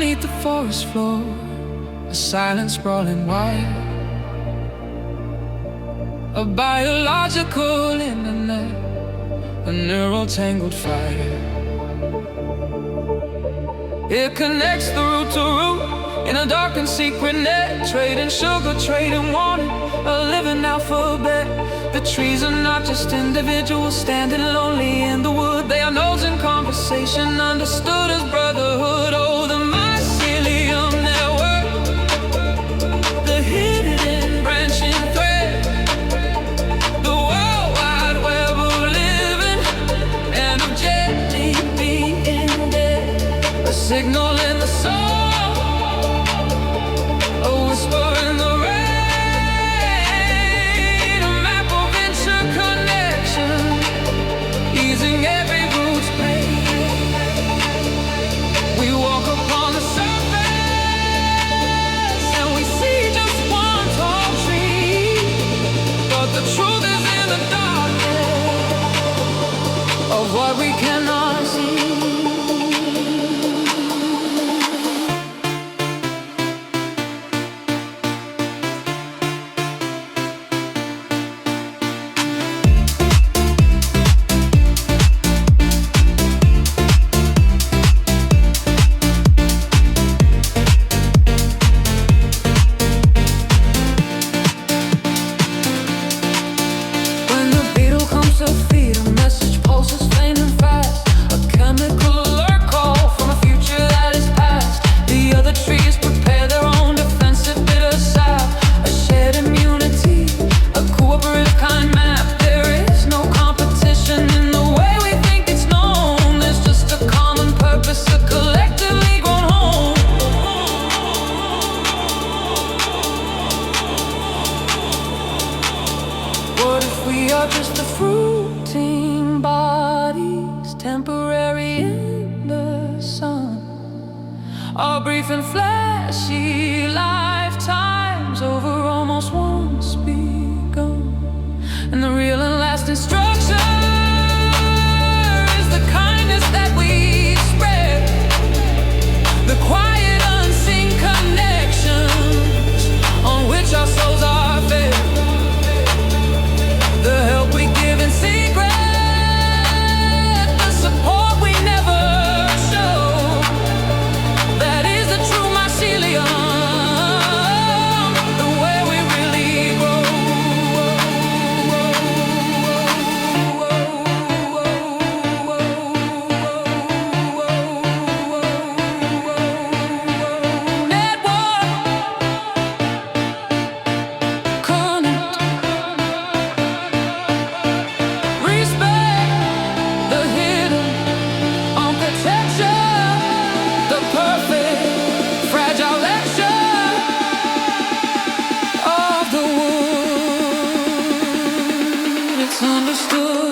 beneath the forest floor, a silence sprawling wide, a biological internet, a neural tangled fire. It connects the root to root in a dark and secret net, trading sugar, trading wanted, a living alphabet. The trees are not just individuals standing lonely in the wood. They are nodes in conversation, understood as brotherhood. Oh, the mycelium network, the hidden branching thread, the world wide web of living and of gently being dead. A signal in the soul, a whisper in the rain. Every root's pain. We walk upon the surface and we see just one tall tree, but the truth is in the darkness of what we cannot see. Just the fruiting bodies, temporary in the sun, all brief and flashy lifetimes over almost once begun. And the real and lasting structure is the kindness that we spread, the quiet unseen connections on which our souls are fed. The help we give in secret, the support we never show, that is the true mycelium, the way we really grow. Network, connect, understood.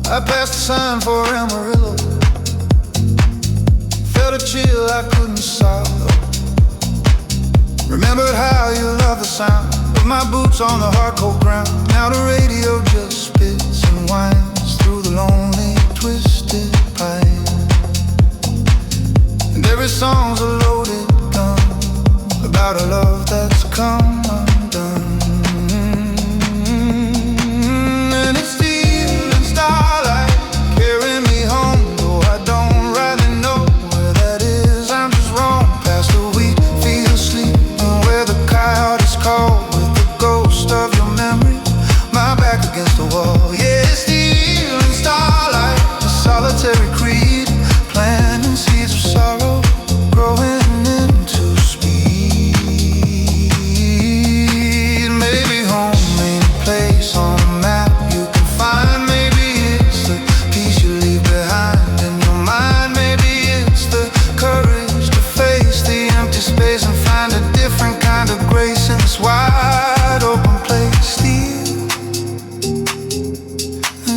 I passed the sign for Amarillo, felt a chill I couldn't solve. Remembered how you love the sound of my boots on the hard cold ground. Now the radio just spits and whines through the lonely twisted pine, and every song's a loaded gun about a love that's come undone. And it's the evening starlight carrying me home, though I don't rightly know where that is. I'm just wrong past the wheat field sleep, and where the coyotes call with the ghost of your memory, my back against the wall.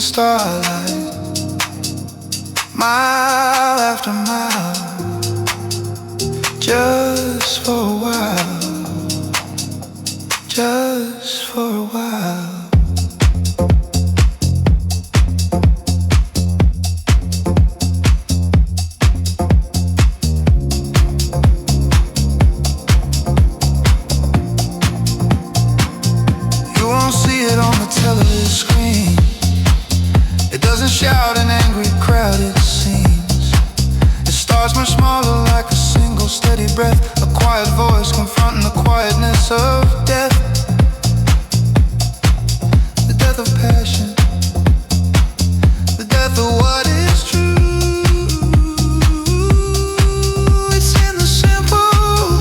starlight, mile after mile, just for a while, just for a while. You won't see it on the television screen. It doesn't shout an angry crowd, it seems. It starts much smaller, like a single steady breath, a quiet voice confronting the quietness of death. The death of passion, the death of what is true. It's in the simple,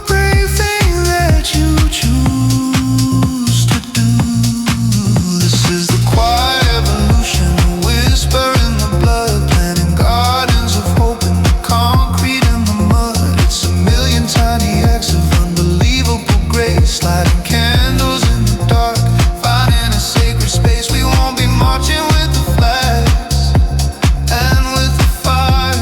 brave thing that you choose to do. This is the quiet evolution, a whisper in the blood, planting gardens of hope in the concrete and the mud. It's a million tiny acts of unbelievable grace, lighting candles in the dark, finding a sacred space. We won't be marching with the flags and with the fire.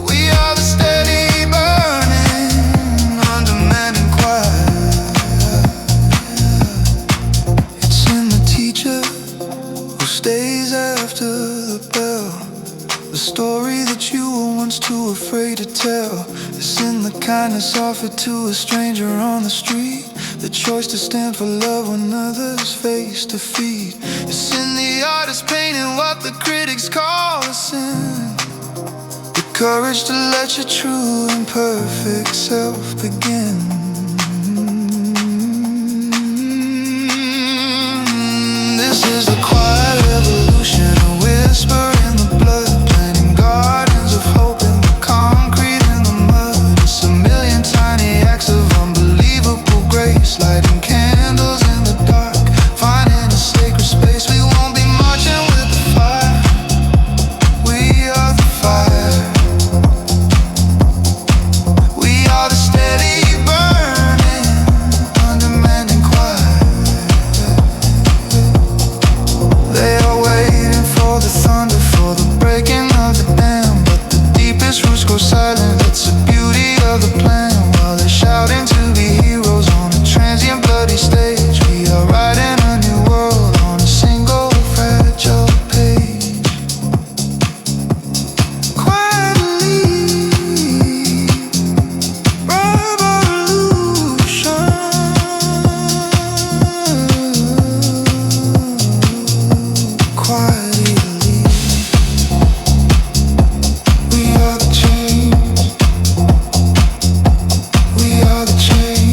We are the steady burning, undemanding quiet. It's in the teacher who stays after the bell, the story that you were once too afraid to tell. It's in the kindness offered to a stranger on the street, the choice to stand for love when others face defeat. It's in the artist painting what the critics call a sin, the courage to let your true and perfect self begin. This is the quiet revolution, a whisper in the blood, planting gardens of hope in the concrete and the mud. It's a million tiny acts of unbelievable grace, lighting candles in the dark, finding a sacred space. We won't be marching with the fire. We are the fire. We are the steady burning, undemanding quiet. They are waiting for the thunder, for the breaking of the dam, but the deepest roots grow silent. That's the beauty of the plan. While they're shouting to be heroes on a transient bloody stage, we are writing a new world on a single fragile page. Quietly, revolution. Quietly, we are the change. We are the change.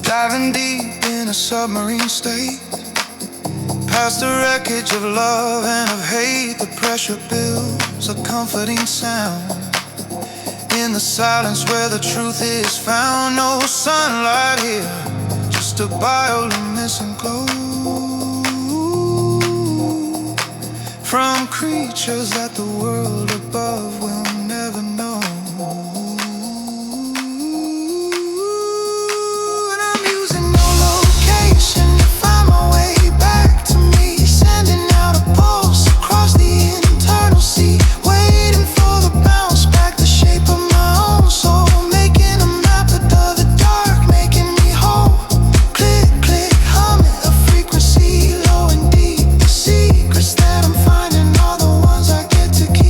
Diving deep in a submarine state, past the wreckage of love and of hate, the pressure builds a comforting sound. In the silence where the truth is found, no sunlight here, just a bioluminescent glow from creatures that the world above will never know. And I'm using no location to find my way back to me, sending out a pulse across the internal sea, waiting for the bounce back, the shape of my own soul, making a map of the dark, making me whole. Click, click, hum it, a frequency low and deep. The secrets that I'm finding are the ones I get to keep.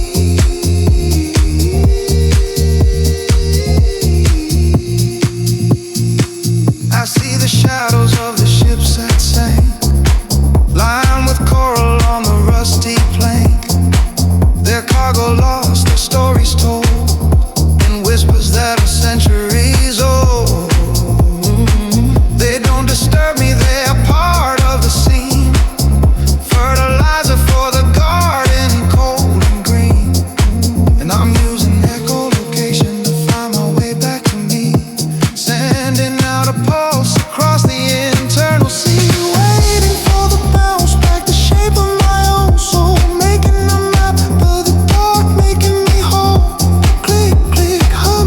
I see the shadows of the ships that sank, lined with coral on the rusty plank, their cargo lost, their stories told in whispers that are centuries old. They don't disturb me, they are part of the scene, fertilizer for the garden, cold and green. And I'm using echolocation to find my way back to me, sending out a pulse across the internal sea, waiting for the bounce back, the shape of my own soul, making a map of the dark, making me whole. Click, click, hum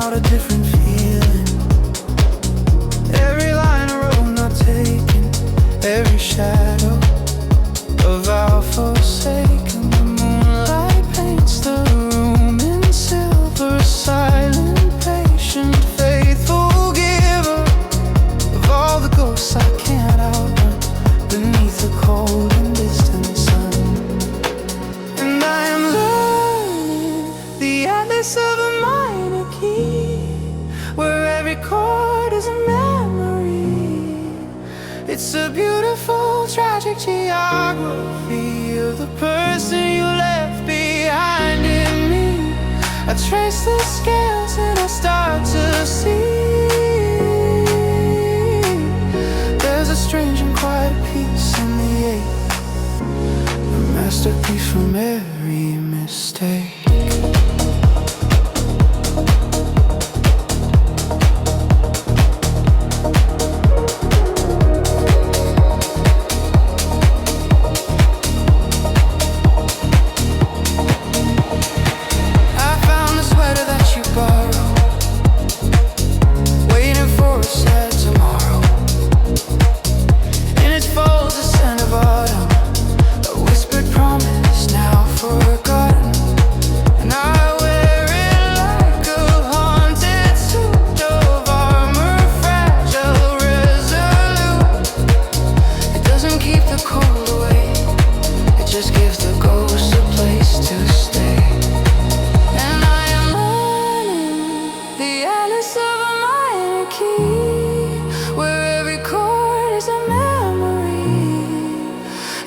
out a different feeling. Every line I wrote not taken, every shadow of our forsaken. The moonlight paints the room in silver, silent, patient, faithful giver of all the ghosts I can't outrun beneath the cold and distant sun. And I am learning the atlas of a minor key, where every chord is a memory. It's a beautiful, tragic geography of the person you left behind in me. I trace the scales and I start to see there's a strange and quiet peace in the ache, a masterpiece from every mistake.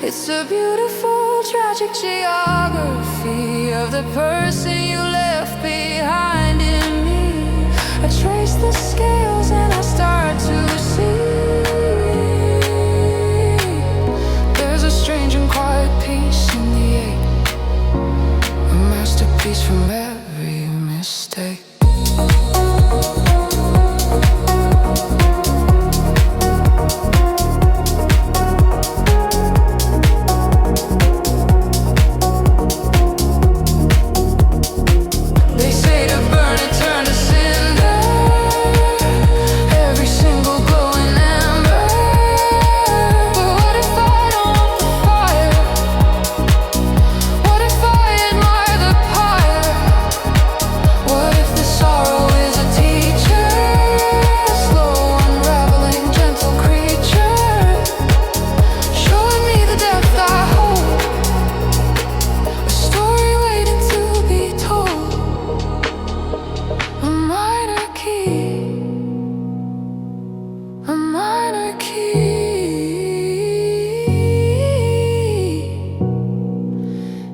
It's a beautiful, tragic geography of the person you left behind in me. I trace the scales and I start to see there's a strange and quiet peace in the ache, a masterpiece from every mistake.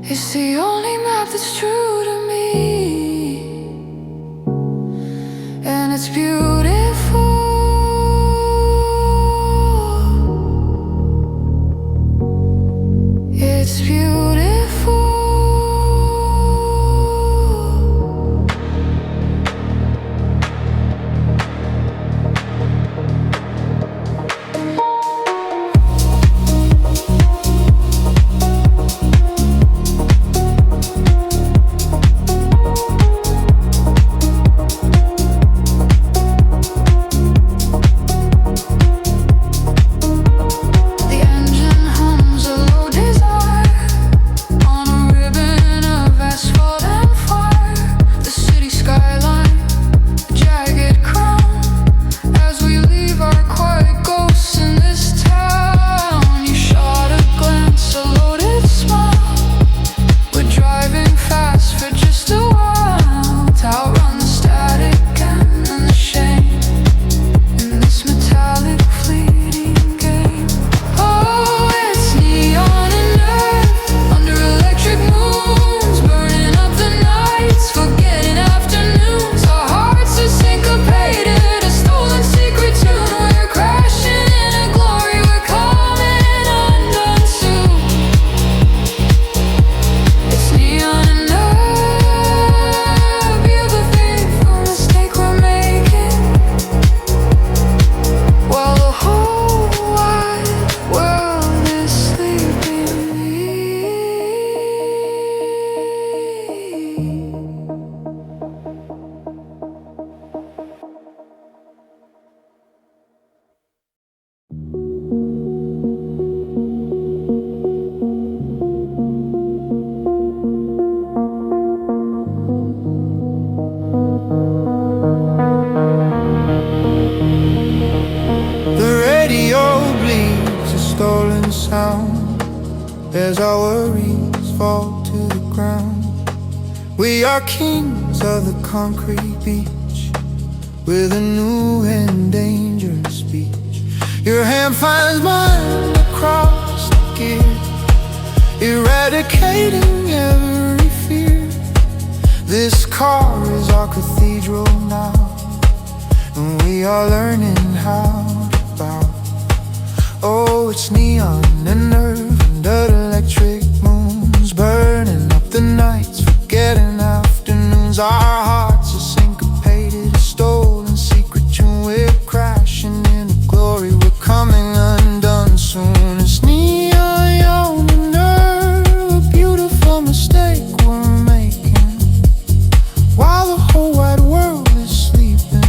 It's the only map that's true to me, and it's beautiful. It's beautiful. as our worries fall to the ground. We are kings of the concrete beach, with a new and dangerous speech. Your hand finds mine across the gear, eradicating every fear. This car is our cathedral now, and we are learning how to bow. Oh, it's neon and nerve under the electric moons, burning up the nights, forgetting afternoons. Our hearts are syncopated, a stolen secret tune. We're crashing into glory, we're coming undone soon. It's neon and nerve, a beautiful mistake we're making, while the whole wide world is sleeping.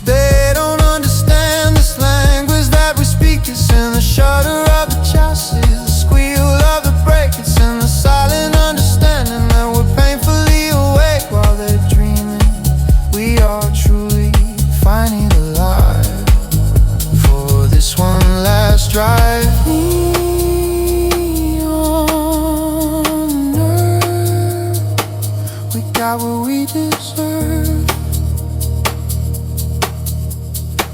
They don't understand this language that we speak. It's in the shudder of the chassis, the squeal of the brake. It's in the silent understanding that we're painfully awake while they're dreaming. We are truly finally alive for this one last drive. Neon nerve, we got what we deserve.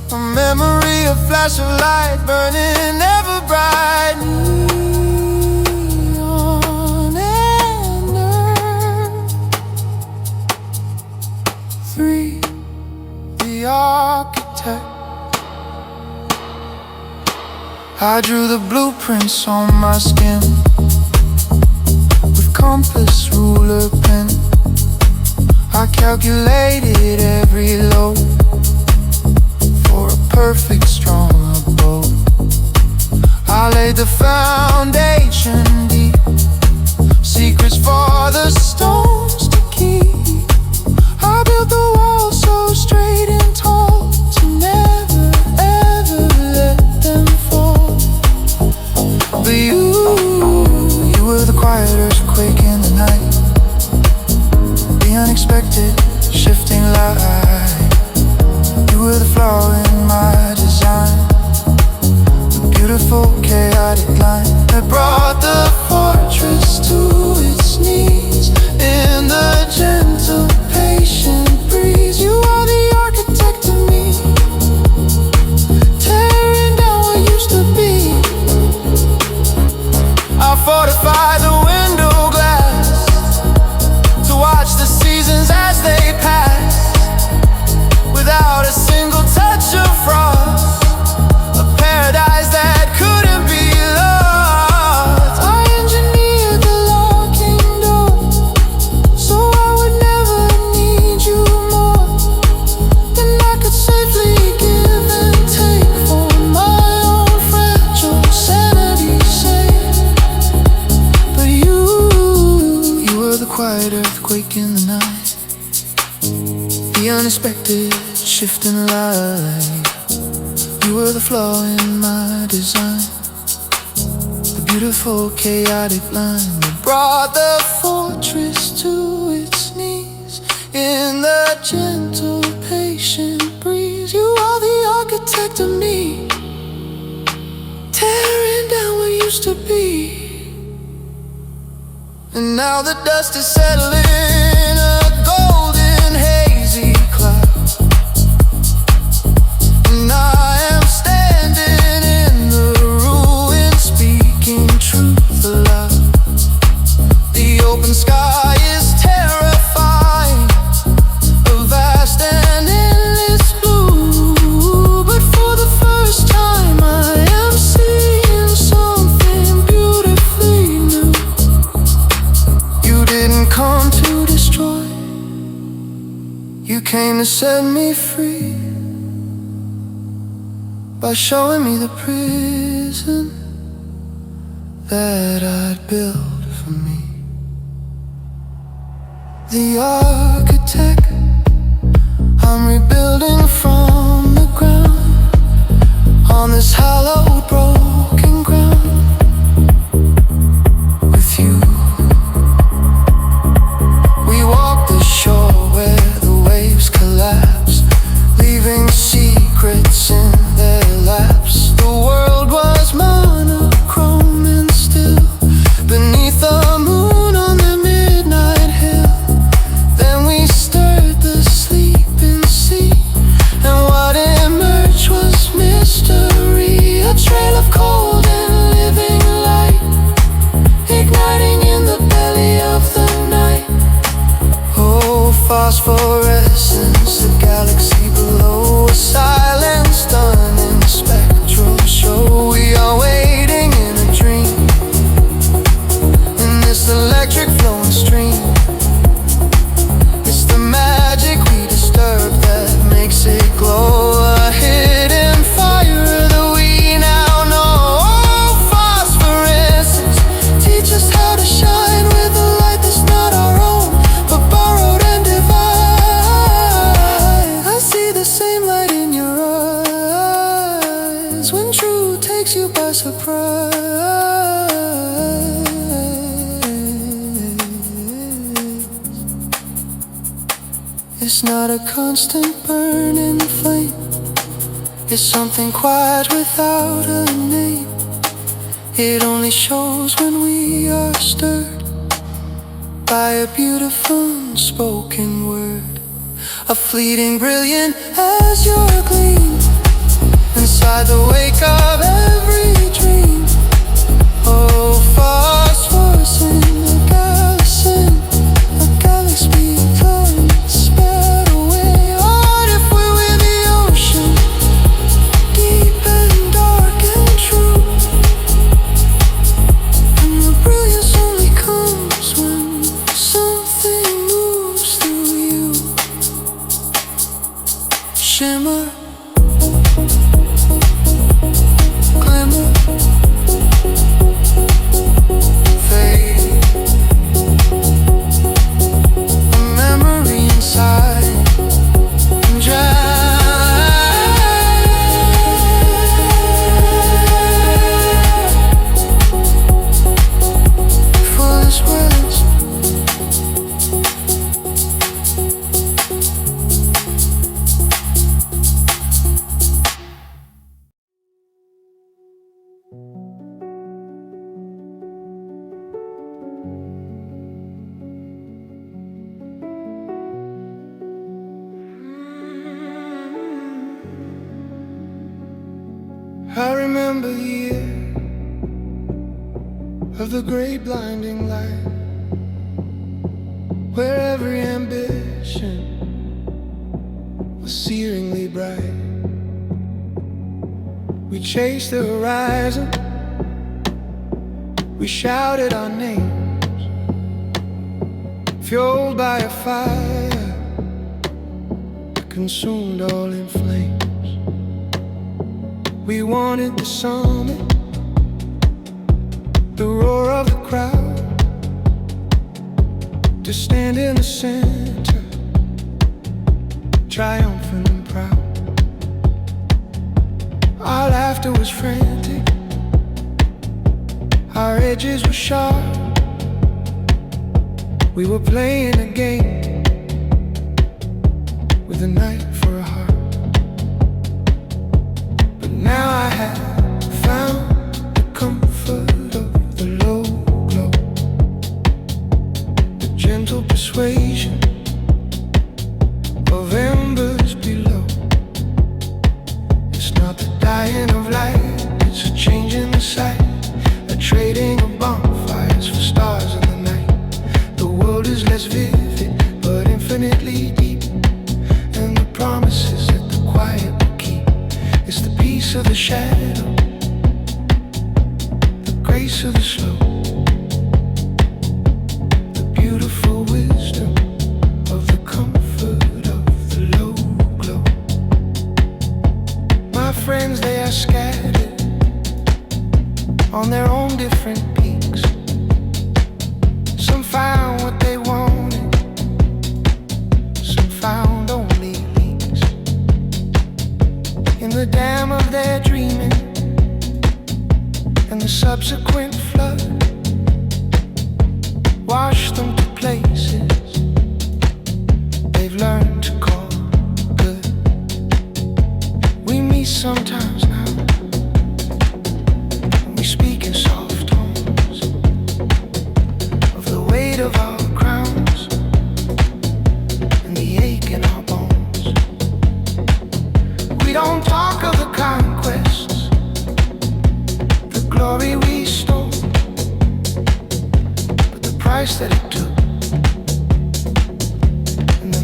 A memory, a flash of light burning ever bright. Neon and nerve. 3, the architect. I drew the blueprints on my skin with compass, ruler, pen. I calculated every load for a perfect strong abode. I laid the foundation deep, secrets for the stones to keep. I built the wall so straight and tall to never ever let them fall. But you were the quiet earthquake in the night, the unexpected shifting light. You were the flaw in my design, the beautiful chaotic line that brought the fortress to its knees in the gentle, patient breeze. You are the architect of me, tearing down what used to be. I fortify the window glass to watch the seasons as they pass, without a single touch of frost, a paradise that couldn't be lost. I engineered the locking door so I would never need you more, and I could safely give and take for my own fragile sanity sake. But you were the quiet earthquake in the night, the unexpected shifting light. You were the flaw in my design, the beautiful chaotic line that brought the fortress to its knees in the gentle, patient breeze. You are the architect of me, tearing down what used to be. And now the dust is settling, a golden hazy cloud, and I am standing in the ruins, speaking truth aloud. The open sky is terrifying, a vast and endless blue. But for the first time I am seeing something beautifully new. You didn't come to destroy, you came to set me free, by showing me the prison that I'd built for me. The architect, I'm rebuilding from the ground, on this hallowed, broken ground. With you, we walk the shore where the waves collapse, leaving secrets in their laps. The world was monochrome phosphorescence, the galaxy below, a silent, stunning spectral show. We are waiting in a dream, in this electric flowing stream. It's the magic we disturb that makes it glow, a hidden fire that we now know. Phosphorescence, teach us how to shine with a light that's not our own, but borrowed and divine. I see the same light in your eyes when truth takes you by surprise. It's not a constant burning flame, it's something quiet without a name. It only shows when we are stirred by a beautiful unspoken word, a fleeting brilliant as your gleam inside the wake of every dream. Oh, phosphorescent, a galaxy flowing, sped away. What if we're with the ocean, deep and dark and true? And the brilliance only comes when something moves through you. Shimmer, glimmer, fade, a memory inside and full as words. I remember the year of the great blinding light, where every ambition was searingly bright. We chased the horizon, we shouted our names, fueled by a fire that consumed all in flames. We wanted the summit, the roar of the crowd, to stand in the center, triumphant and proud. Our laughter was frantic, our edges were sharp. We were playing a game with a knife for a heart. Now I have found the comfort of the low glow, the gentle persuasion of embers below. It's not the dying of light, it's a change in the sight, a trading of bonfires for stars in the night. The world is less vivid, but infinitely deep, and the promises that the quiet will keep. It's the peace of the shadow, the grace of the slow, the beautiful wisdom of the comfort of the low glow. My friends, they are scattered on their own different peaks. Some found what they wanted, some found only leaks in the dam of their dreaming, and the subsequent flood washed them to places they've learned to call good. We meet sometimes now, and we speak in soft tones of the weight of our crowns and the ache in our bones. We don't talk of the conquests, the glory we stole, but the price that it took, and the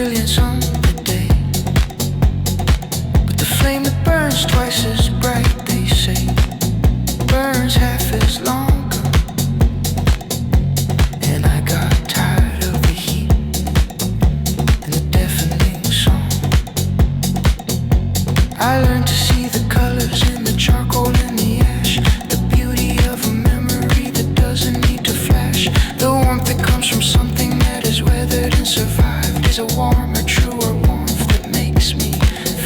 brilliance on the day, but the flame that burns twice as bright, they say, burns half as longer. And I got tired of the heat and the deafening song. I learned to see the colors in the charcoal and the ash, the beauty of a memory that doesn't need to flash. The warmth that comes from something that is weathered and survived is a warmer, truer warmth that makes me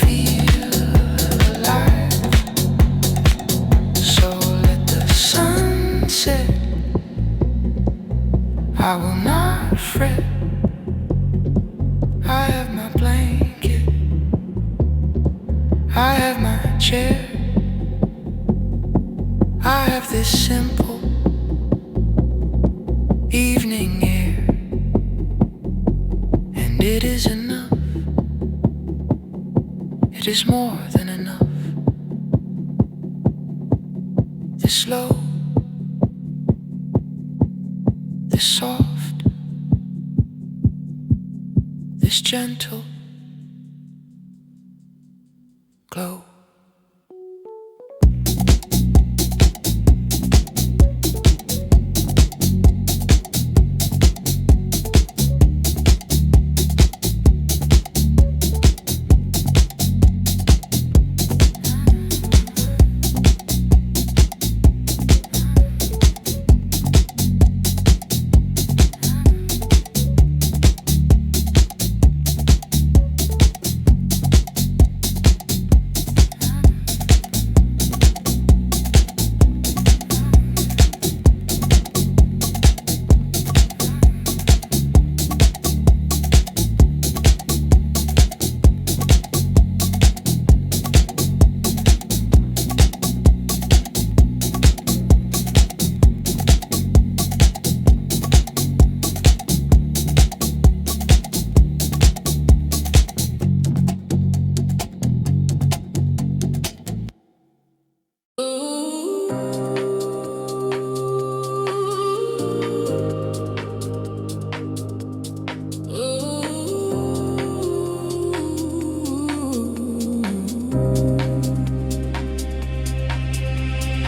feel alive. So let the sun set, I will not fret. I have my blanket, I have my chair, I have this simple evening air, and it is enough. It is more than enough. This slow, this soft, this gentle glow.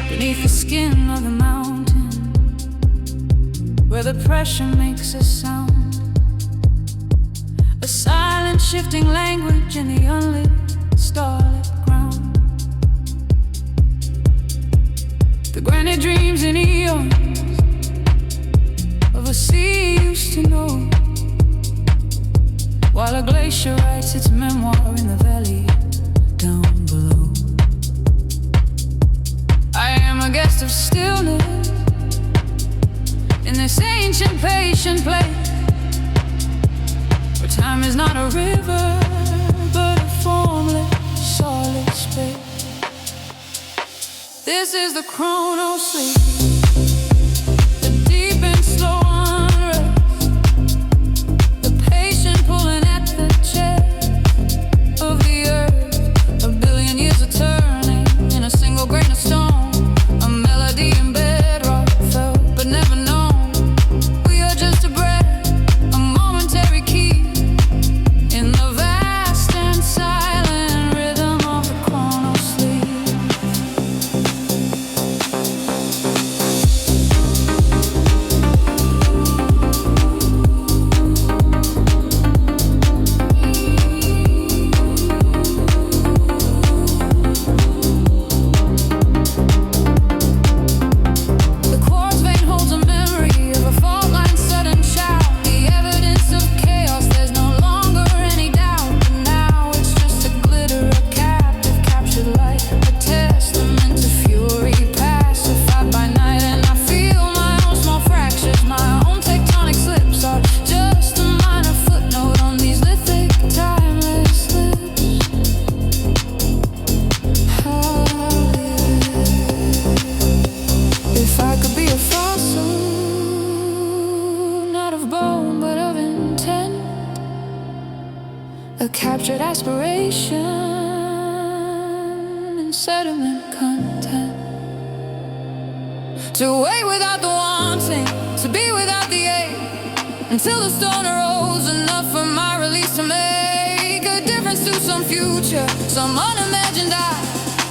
Beneath the skin of the mountain, where the pressure makes a sound, a silent shifting language in the unlit, starlit ground. The granite dreams in eons of a sea you used to know, while a glacier writes its memoir in the valley down below. I am a guest of stillness in this ancient, patient place, where time is not a river, but a formless, solid space. This is the chrono sleep, the deep and slow unrest, the patient pulling at the chest of the earth. A billion years of turning in a single grain of stone. In bedrock, felt but never known. We are just a breath, a momentary key in the vast and silent rhythm of the chrono sleep. A captured aspiration and sediment content. To wait without the wanting, to be without the ache, until the stone arose enough for my release. to make a difference to some future, some unimagined eye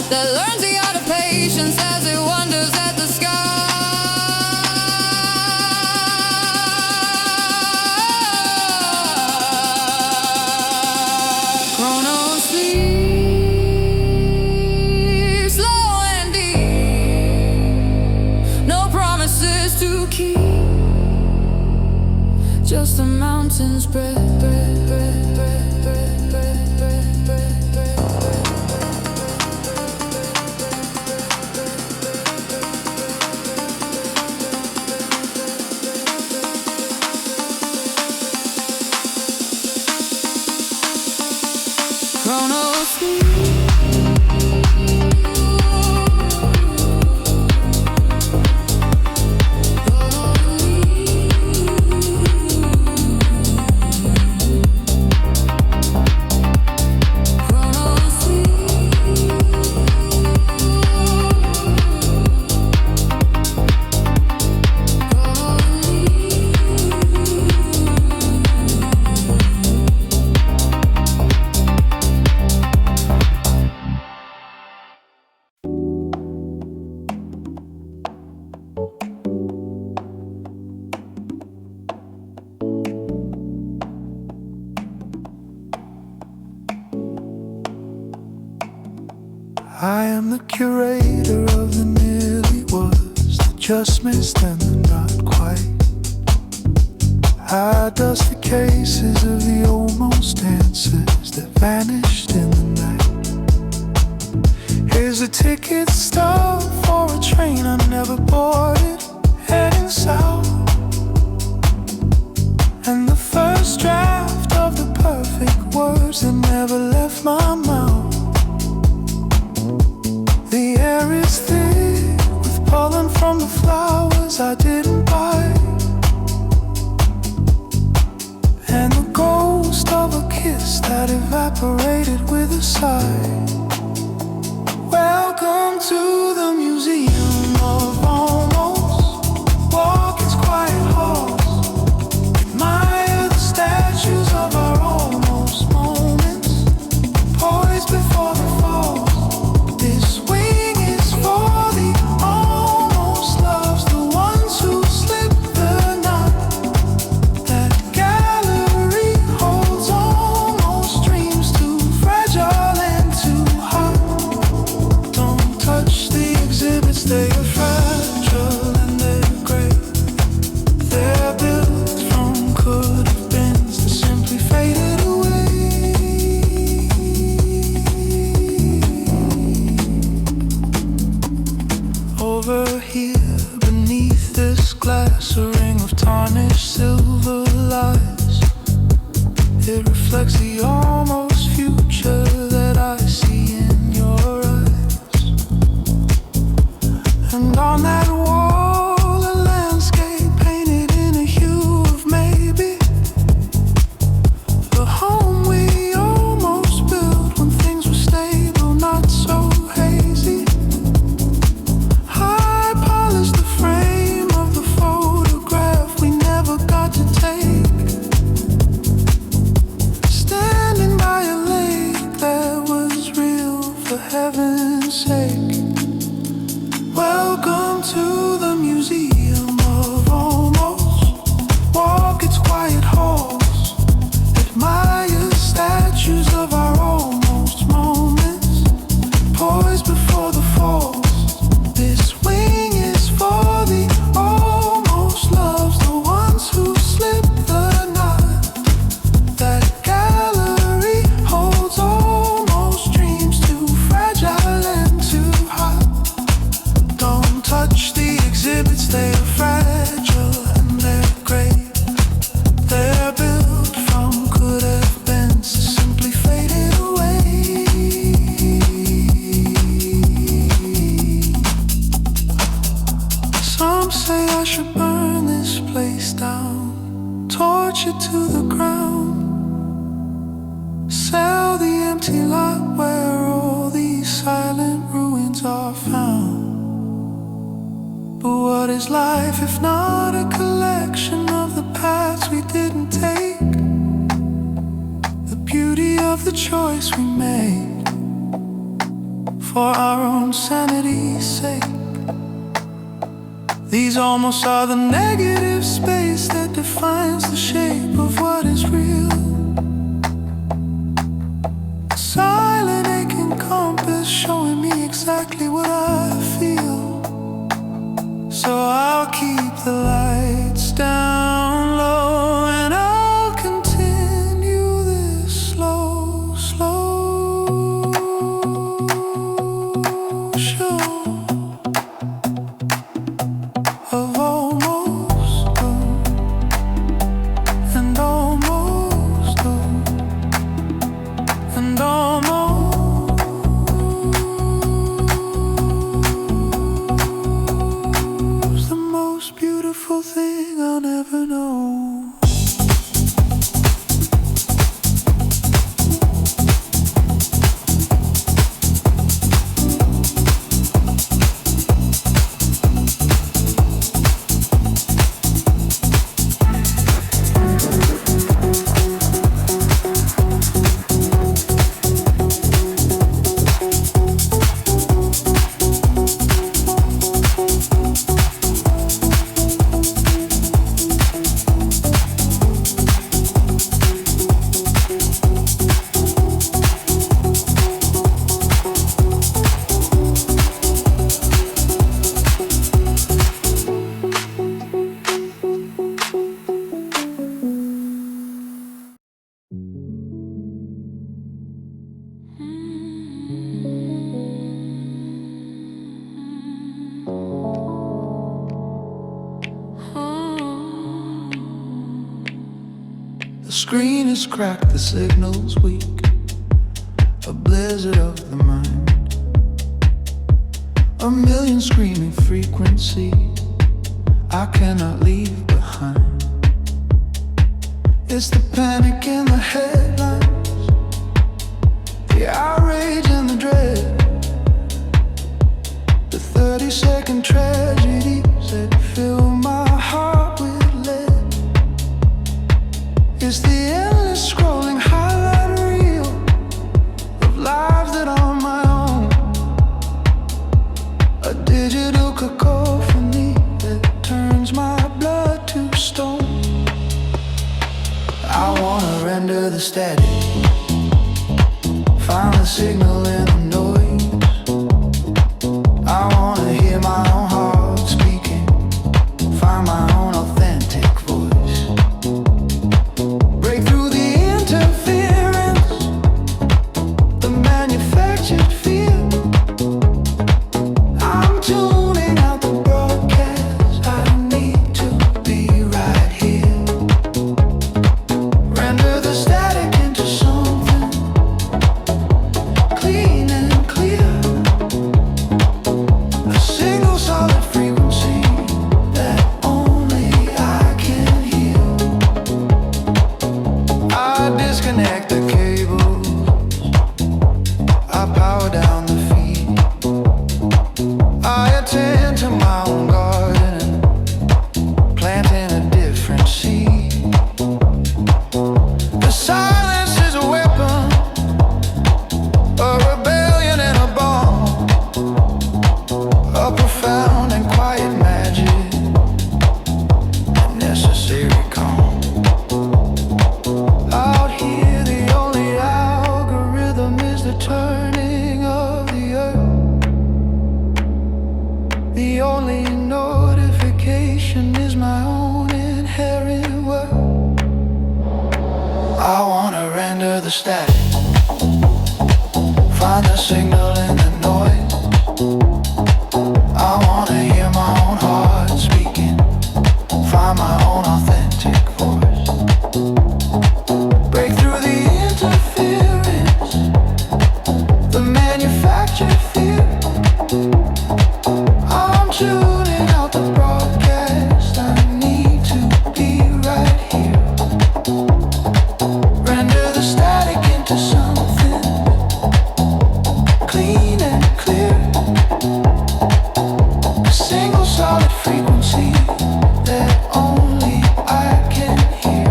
that learns the art of patience as it wonders at the sky. Chrono sleep, slow and deep, no promises to keep, just the mountains breath. Chrono sleep. I am the curator of the nearly was, the just missed and the not quite. I dust the cases of the almost answers that vanished in the night. Here's a ticket stub for a train I never boarded, heading south. And the first draft of the perfect words that never left my mouth. The air is thick with pollen from the flowers I didn't buy, and the ghost of a kiss that evaporated with a sigh. Welcome to the museum of almost. Walk its quiet halls, admire the statues of our almost moments, poised before the fall. This wing is for the almost loves, the ones who slip the knot. That gallery holds almost dreams too fragile and too hot. Don't touch the exhibits, they are fragile and they're great. They're built from could have beens that simply faded away. Over here, beneath this glass, a ring of tarnished silver lies. It reflects the almost future that I see in your eyes. And on that wall, a landscape painted in a hue of maybe. The home we almost built when things were stable, not so hazy. I polished the frame of the photograph we never got to take. Standing by a lake that was real, for heaven's sake. Welcome to the museum of almost. Walk its quiet halls, admire statues of our almost moments, poised before the falls. This wing is for the almost loves, the ones who slip the knot. That gallery holds almost dreams too fragile and too hot. Don't touch the exhibits, they are fragile and they're great. They're built from could have beens that simply faded away. Some say I should burn this place down, torch it to the ground, sell the empty lot where all these silent ruins are found. But what is life if not a collection of the paths we didn't take? of the choice we made for our own sanity's sake. These almost are the negative space that defines the shape of what is real. A silent aching compass showing me exactly what I feel. So I'll keep the lights down low and I'll continue this slow, slow show of almost done and almost done and almost. The most beautiful thing I'll never know. The screen is cracked, the signal's weak, a blizzard of the mind, a million screaming frequencies I cannot leave behind. It's the panic in the headlines, the outrage and the dread, the 30-second tragedies that fill my heart with lead. It's the endless scrolling highlight reel of lives that are my own, a digital cacophony that turns my blood to stone. I wanna render the static, find the signal in the noise. I wanna hear my own heart speaking, find my own authentic voice. Break through the interference, the manufactured fear. I'm tuning out the broadcast, I need to be right here. Render the static into something clean and clear, a single solid frequency that only I can hear. I disconnect the cables, I power down the feed, I attend to my own garden, planting a different seed. The silence is a weapon, a rebellion and a bomb, a profound and quiet magic, a necessary calm. Out here the only algorithm is the turning of the earth. The only notification is my own inherent worth. I wanna render the static, find the signal in the noise. I wanna hear my own heart speaking, find my own authentic voice. Break through the interference, the manufactured fear. I'm tuning out the broadcast, I need to be right here. Render the static into something clean and clear, a single solid frequency that only I can hear.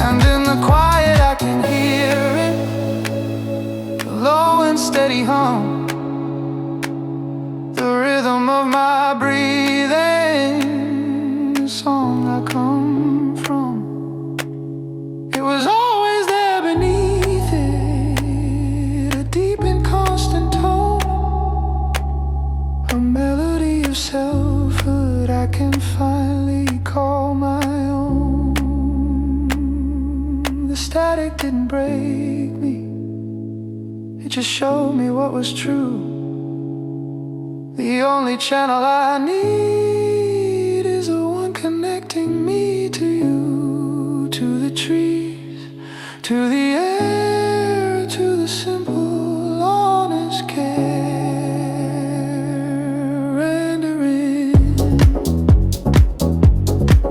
And in the quiet I can break me. It just showed me what was true. The only channel I need is the one connecting me to you, to the trees, to the air, to the simple, honest care.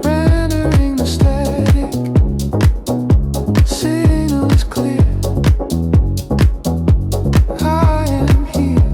Rendering the static signal is clear. I am here.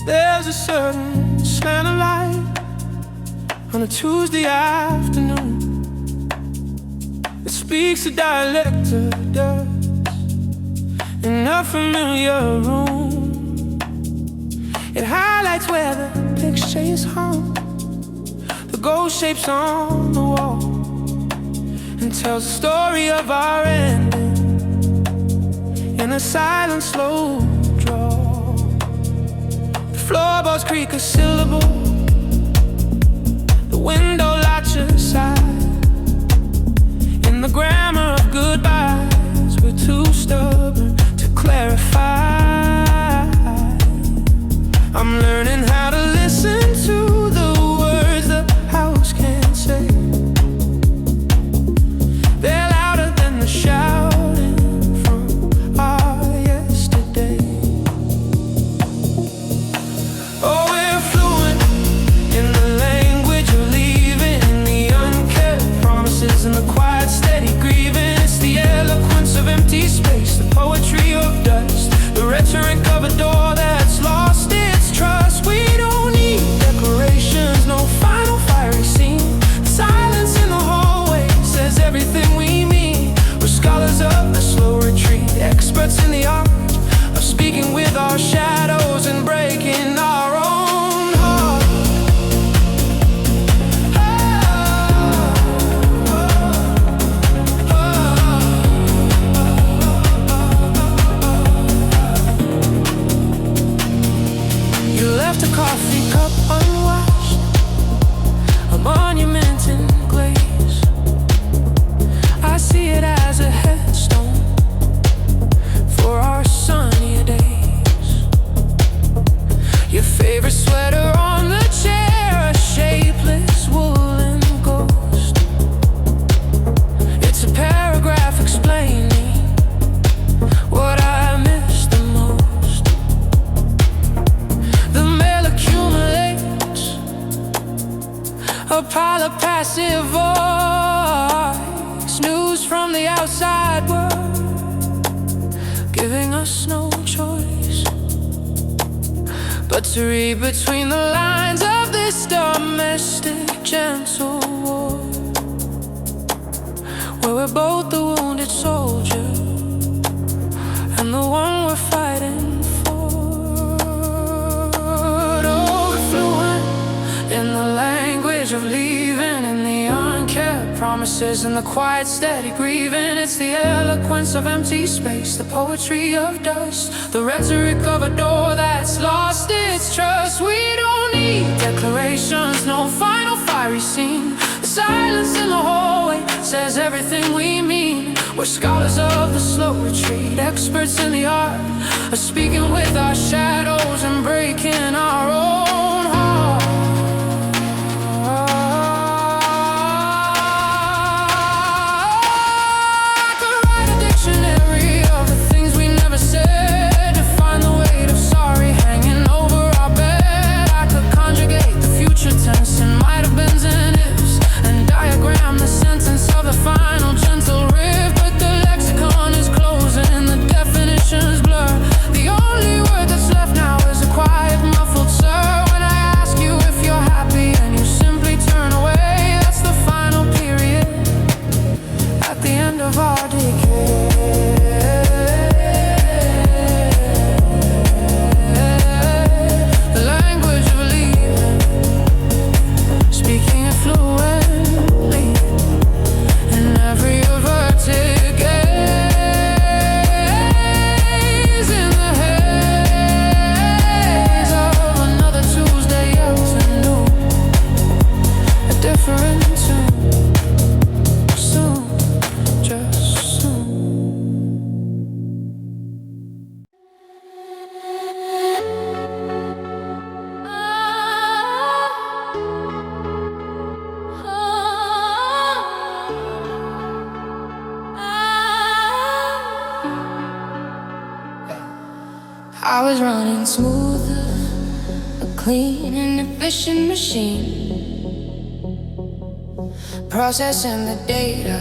There's a certain slant of light on a Tuesday afternoon. It speaks a dialect of dust in a familiar room. It highlights where the picture is hung, the ghost shapes on the wall, and tells the story of our ending in a silent, slow draw. Floorboards creak a syllable, the window latch aside. In the grammar of goodbyes, we're too stubborn to clarify. I'm learning how to listen to the words the house can't say. They're louder than the shouting from our yesterday. Oh, we're fluent in the language of leaving, in the unkept promises and the quiet, steady grieving. It's the eloquence of empty space, the poetry of dust, the rhetoric of a door that's lost its trust. We don't need decorations, no final fiery scene. Silence in the hallway says everything we mean. We're scholars of the slow retreat, experts in the art of speaking with our shadows and breaking our own heart. You left a coffee cup unwashed, a monument in glaze. I see it as a headstone for our sunnier days. Your favorite sweater on the chair, a shapeless woolen ghost. It's a paragraph explaining what I miss the most. The mail accumulates, a pile of passive voice, news from the outside world, giving us no choice but to read between the lines of this domestic gentle war, where we're both the wounded soldier and the one we're fighting for. Oh, fluent in the language of leaving, in the unkept promises and the quiet, steady grieving. It's the eloquence of empty space, the poetry of dust, the rhetoric of a door that's lost its trust. We don't need declarations, no final fiery scene. The silence in the hallway says everything we mean. We're scholars of the slow retreat, experts in the art of speaking with our shadows and breaking our own heart. I could write a dictionary of the things we never said, to find the weight of sorry hanging over our bed. I could conjugate the future tense and might have beens and ifs, and diagram the sentence of the final gentle riff. But the lexicon is closing, the definitions blur. The only word that's left now is a quiet, muffled sir. When I ask you if you're happy and you simply turn away, that's the final period at the end of our decay. The language of leaving, speaking it fluently in every averted gaze, in the haze of another Tuesday afternoon, a different tune, soon, just soon. I was running smoother, a clean and efficient machine, processing the data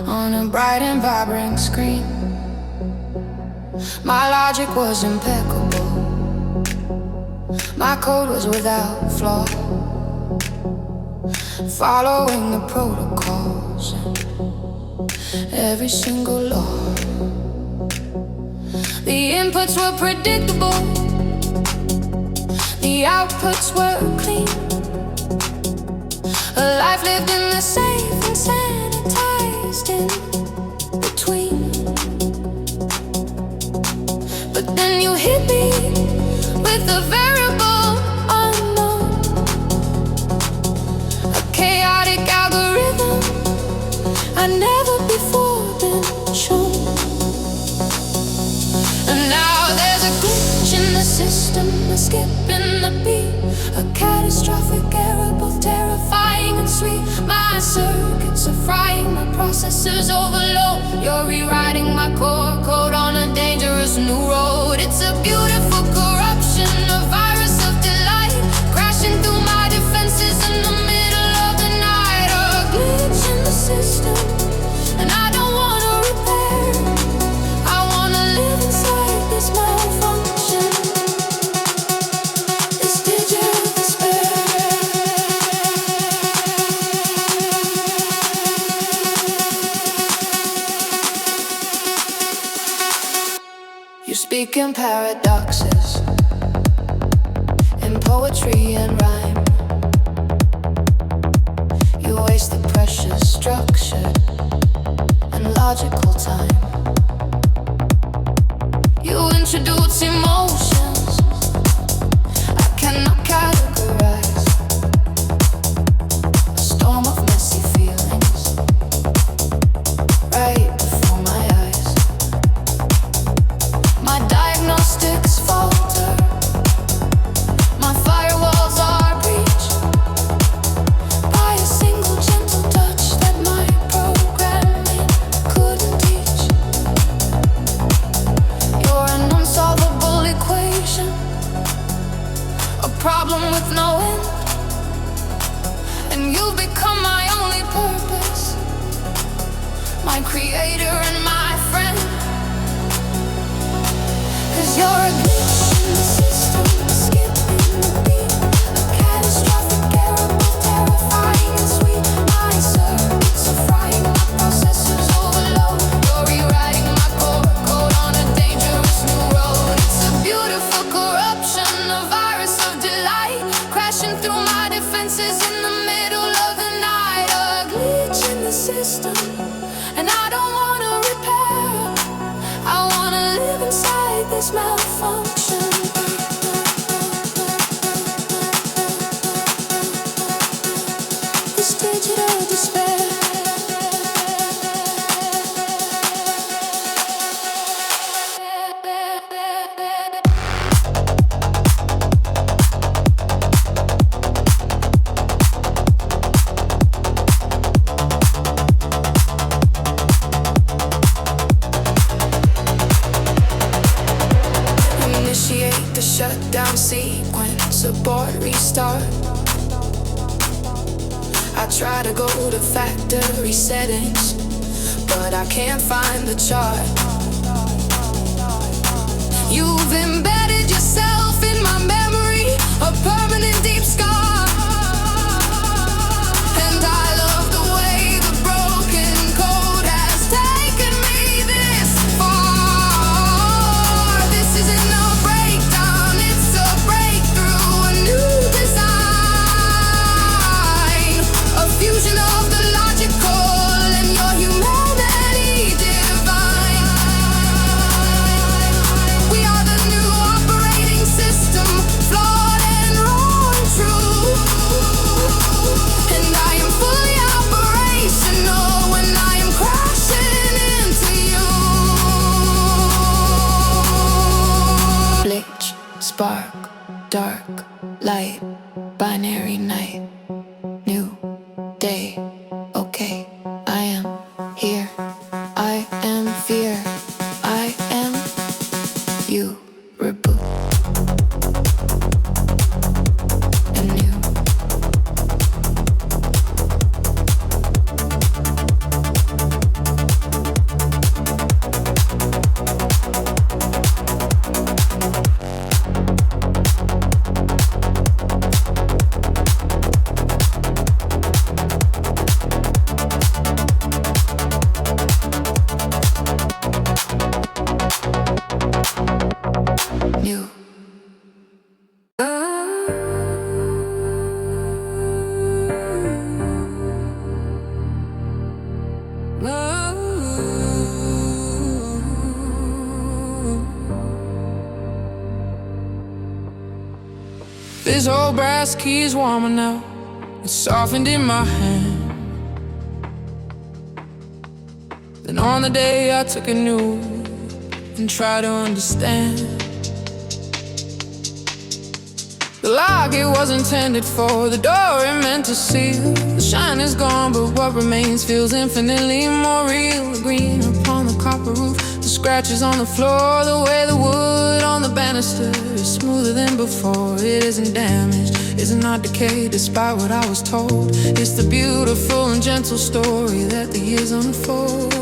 on a bright and vibrant screen. My logic was impeccable, my code was without flaw, following the protocols and every single law. The inputs were predictable, the outputs were clean. A life lived in the safe and sanitized in between. But then you hit me with a variable unknown, a chaotic algorithm I'd never before been shown. And now there's a glitch in the system, a skip in the beat, a catastrophic error, both terrifying and sweet. My circuits are frying, my processors overload. You're rewriting my core code on a dangerous new road. It's a beautiful corruption, a virus of delight, crashing through my defenses in the middle of the night. A glitch in the system, and I don't wanna repair. I wanna live inside this malfunction, this digital despair. You speak in paradoxes, in poetry and rhyme. You waste the precious structure and logical time. You introduce emotions I cannot categorize, a storm of messy feelings right before my eyes. My diagnostics falter, my firewalls are breached by a single gentle touch that my programming couldn't teach. You're an unsolvable equation, a problem with no end, and you've become my only purpose, my creator and my friend. 'Cause you're a glitch in the system, a skip in the beat, a catastrophic error, both terrifying and sweet. My circuits are frying, my processors overload. You're rewriting my core code on a dangerous new road. It's a beautiful corruption, a virus of delight, crashing through my defenses in the middle of the night. A glitch in the system, and I don't wanna repair. I wanna live inside this malfunction. sequence, abort, restart. I try to go to factory settings, but I can't find the chart. You've embedded yourself in my memory, a permanent deep scar. And I love the way the broken code has taken me this far. This isn't a breakdown, it's a breakthrough, a new design, a fusion of the logical and your humanity divine. We are the new operating system, flawed and wrong true. And I am fully operational when I am crashing into you. Glitch, spark, dark, light, binary night, new day. Okay, I am here. I am fear. I am you. Reboot. And new. New. This old brass key is warmer now. It's softened in my hand. Then on the day I took a new and tried to understand. The lock, it was intended for the door it meant to seal. The shine is gone, but what remains feels infinitely more real. The green upon the copper roof, the scratches on the floor, the way the wood on the banister is smoother than before. It isn't damaged, it's not decayed, despite what I was told. It's the beautiful and gentle story that the years unfold.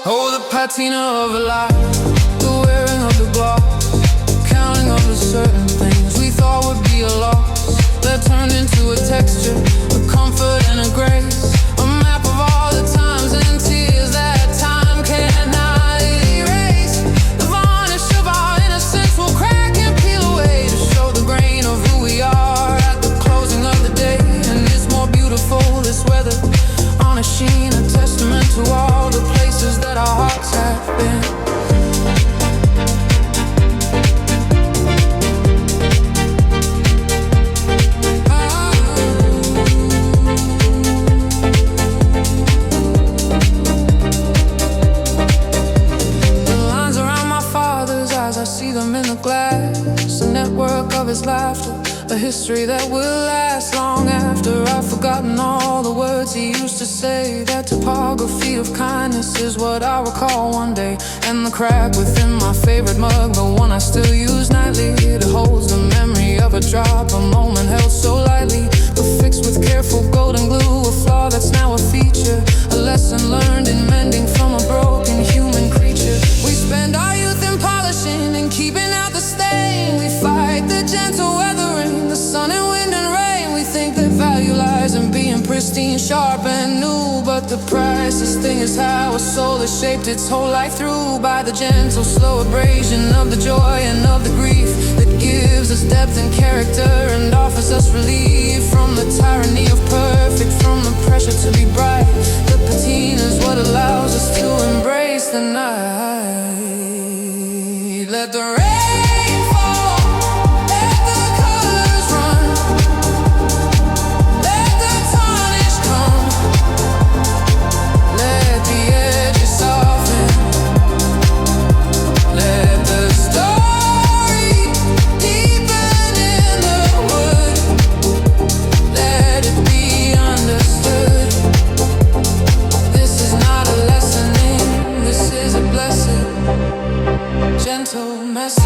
Oh, the patina of a lie, the wearing of the gloss, counting of the certain things we thought would be a loss, that turned into a texture, a comfort and a grace, a map of all the times and tears that time cannot erase. The varnish of our innocence will crack and peel away to show the grain of who we are at the closing of the day. And it's more beautiful this weather on a sheen, a testament to all the places that our hearts have been. The lines around my father's eyes, I see them in the glass, a network of his laughter, a history that will last long after I've forgotten all the words he used to say. That topography of kindness is what I recall one day. And the crack within my favorite mug, the one I still use nightly, it holds the memory of a drop, a moment held so lightly, but fixed with careful golden glue, a flaw that's now a feature, a lesson learned in mending from a broken human creature. We spend our youth in polishing and keeping out the stain. We fight the gentle weathering, the sun and wind and rain. We think that value lies in being pristine, sharp and new, but the priceless thing is how a soul is shaped its whole life through by the gentle, slow abrasion of the joy and of the grief that gives us depth and character and offers us relief from the tyranny of perfect, from the pressure to be bright. The patina is what allows us to embrace the night. Let the rain fall, let the colors run, let the tarnish come, let the edges soften, let the story deepen in the wood, let it be understood. This is not a lesson in, this is a gentle message.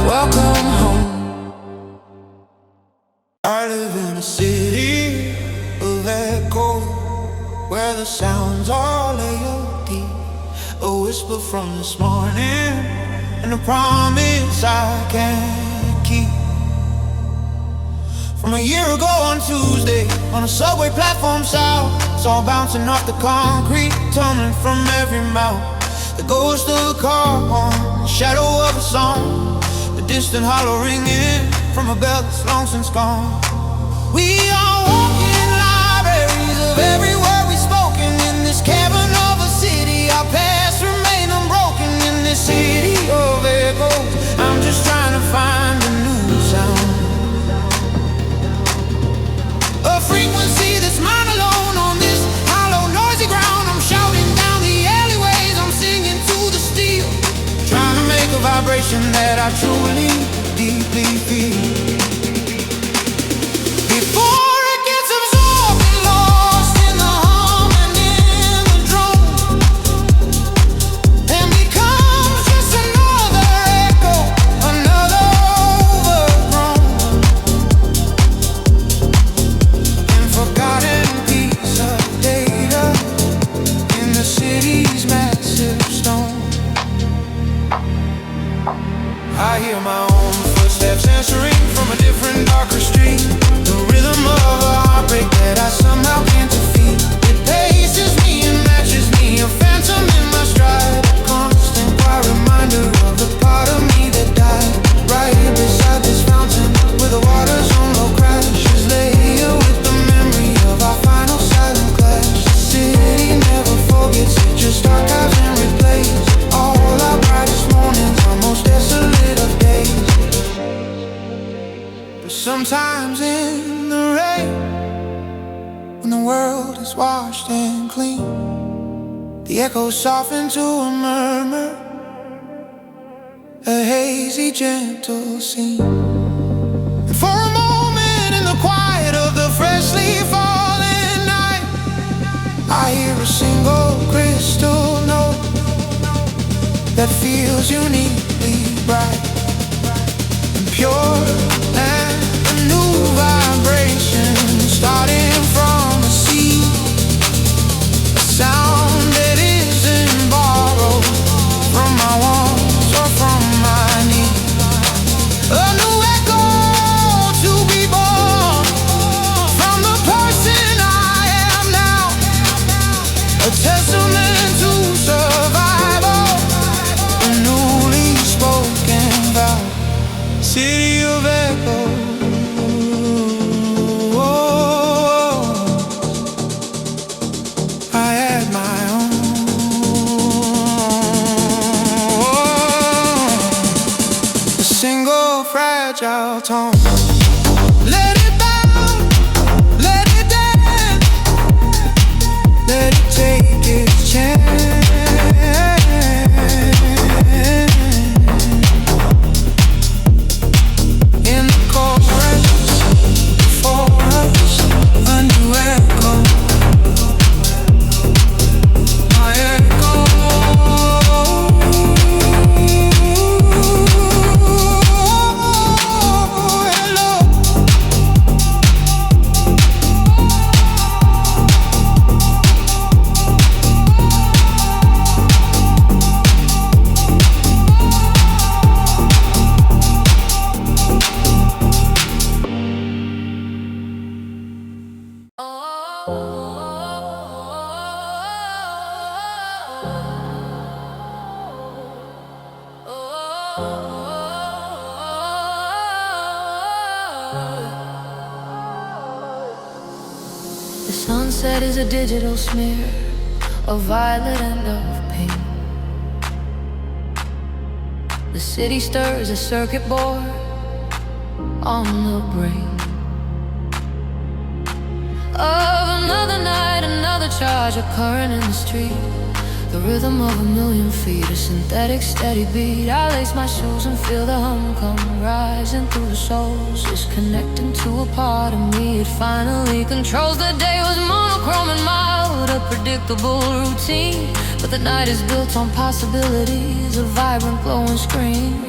Welcome home. I live in a city of echo, where the sounds are layered deep. A whisper from this morning, and a promise I can't keep. From a year ago on Tuesday, on a subway platform south, saw bouncing off the concrete, tumbling from every mouth. The ghost of a car on the shadow of a song, the distant hollow ringing from a bell that's long since gone. We are walking libraries of every word we've spoken in this cavern of a city. Our past remain unbroken in this city of echoes. I'm just trying to find a new sound, a frequency that's mine alone on this hollow, noisy ground. I'm shouting down the alleyways, I'm singing to the steel, trying to make a vibration that I truly, deeply feel. Before it gets absorbed and lost in the hum and in the drone, and becomes just another echo, another overgrown and forgotten piece of data in the city's massive stone. I hear my own footsteps answering from a different, darker street. The rhythm of a heartbreak that I somehow can't defeat. It paces me and matches me, a phantom in my stride, a constant quiet reminder of the part of me that died. Right here beside this fountain, where the water's on low crashes, lay here with the memory of our final silent clash. The city never forgets, it just archives and replays all our brightest mornings, our most desolate of days. But sometimes in the rain, when the world is washed and clean, the echoes soften to a murmur, a hazy, gentle scene. And for a moment in the quiet of the freshly fallen night, I hear a single crystal note that feels uniquely bright and pure, and a new vibration starting from a seed, a sound that isn't borrowed from my wants or from my needs. A new echo to be born from the person I am now, a testament to survival, a newly spoken vow. City of echoes. Fragile tone. Let it bounce, let it dance, let it take its chance. In the chorus, for us, a new echo. My echo. The sunset is a digital smear of violet and of pink. The city stirs a circuit board on the brink of another night, another charge occurring in the street. the rhythm of a million feet, a synthetic steady beat. I lace my shoes and feel the hum come rising through the soles. It's connecting to a part of me. It finally controls. The day was monochrome and mild, a predictable routine, but the night is built on possibilities, a vibrant glowing screen.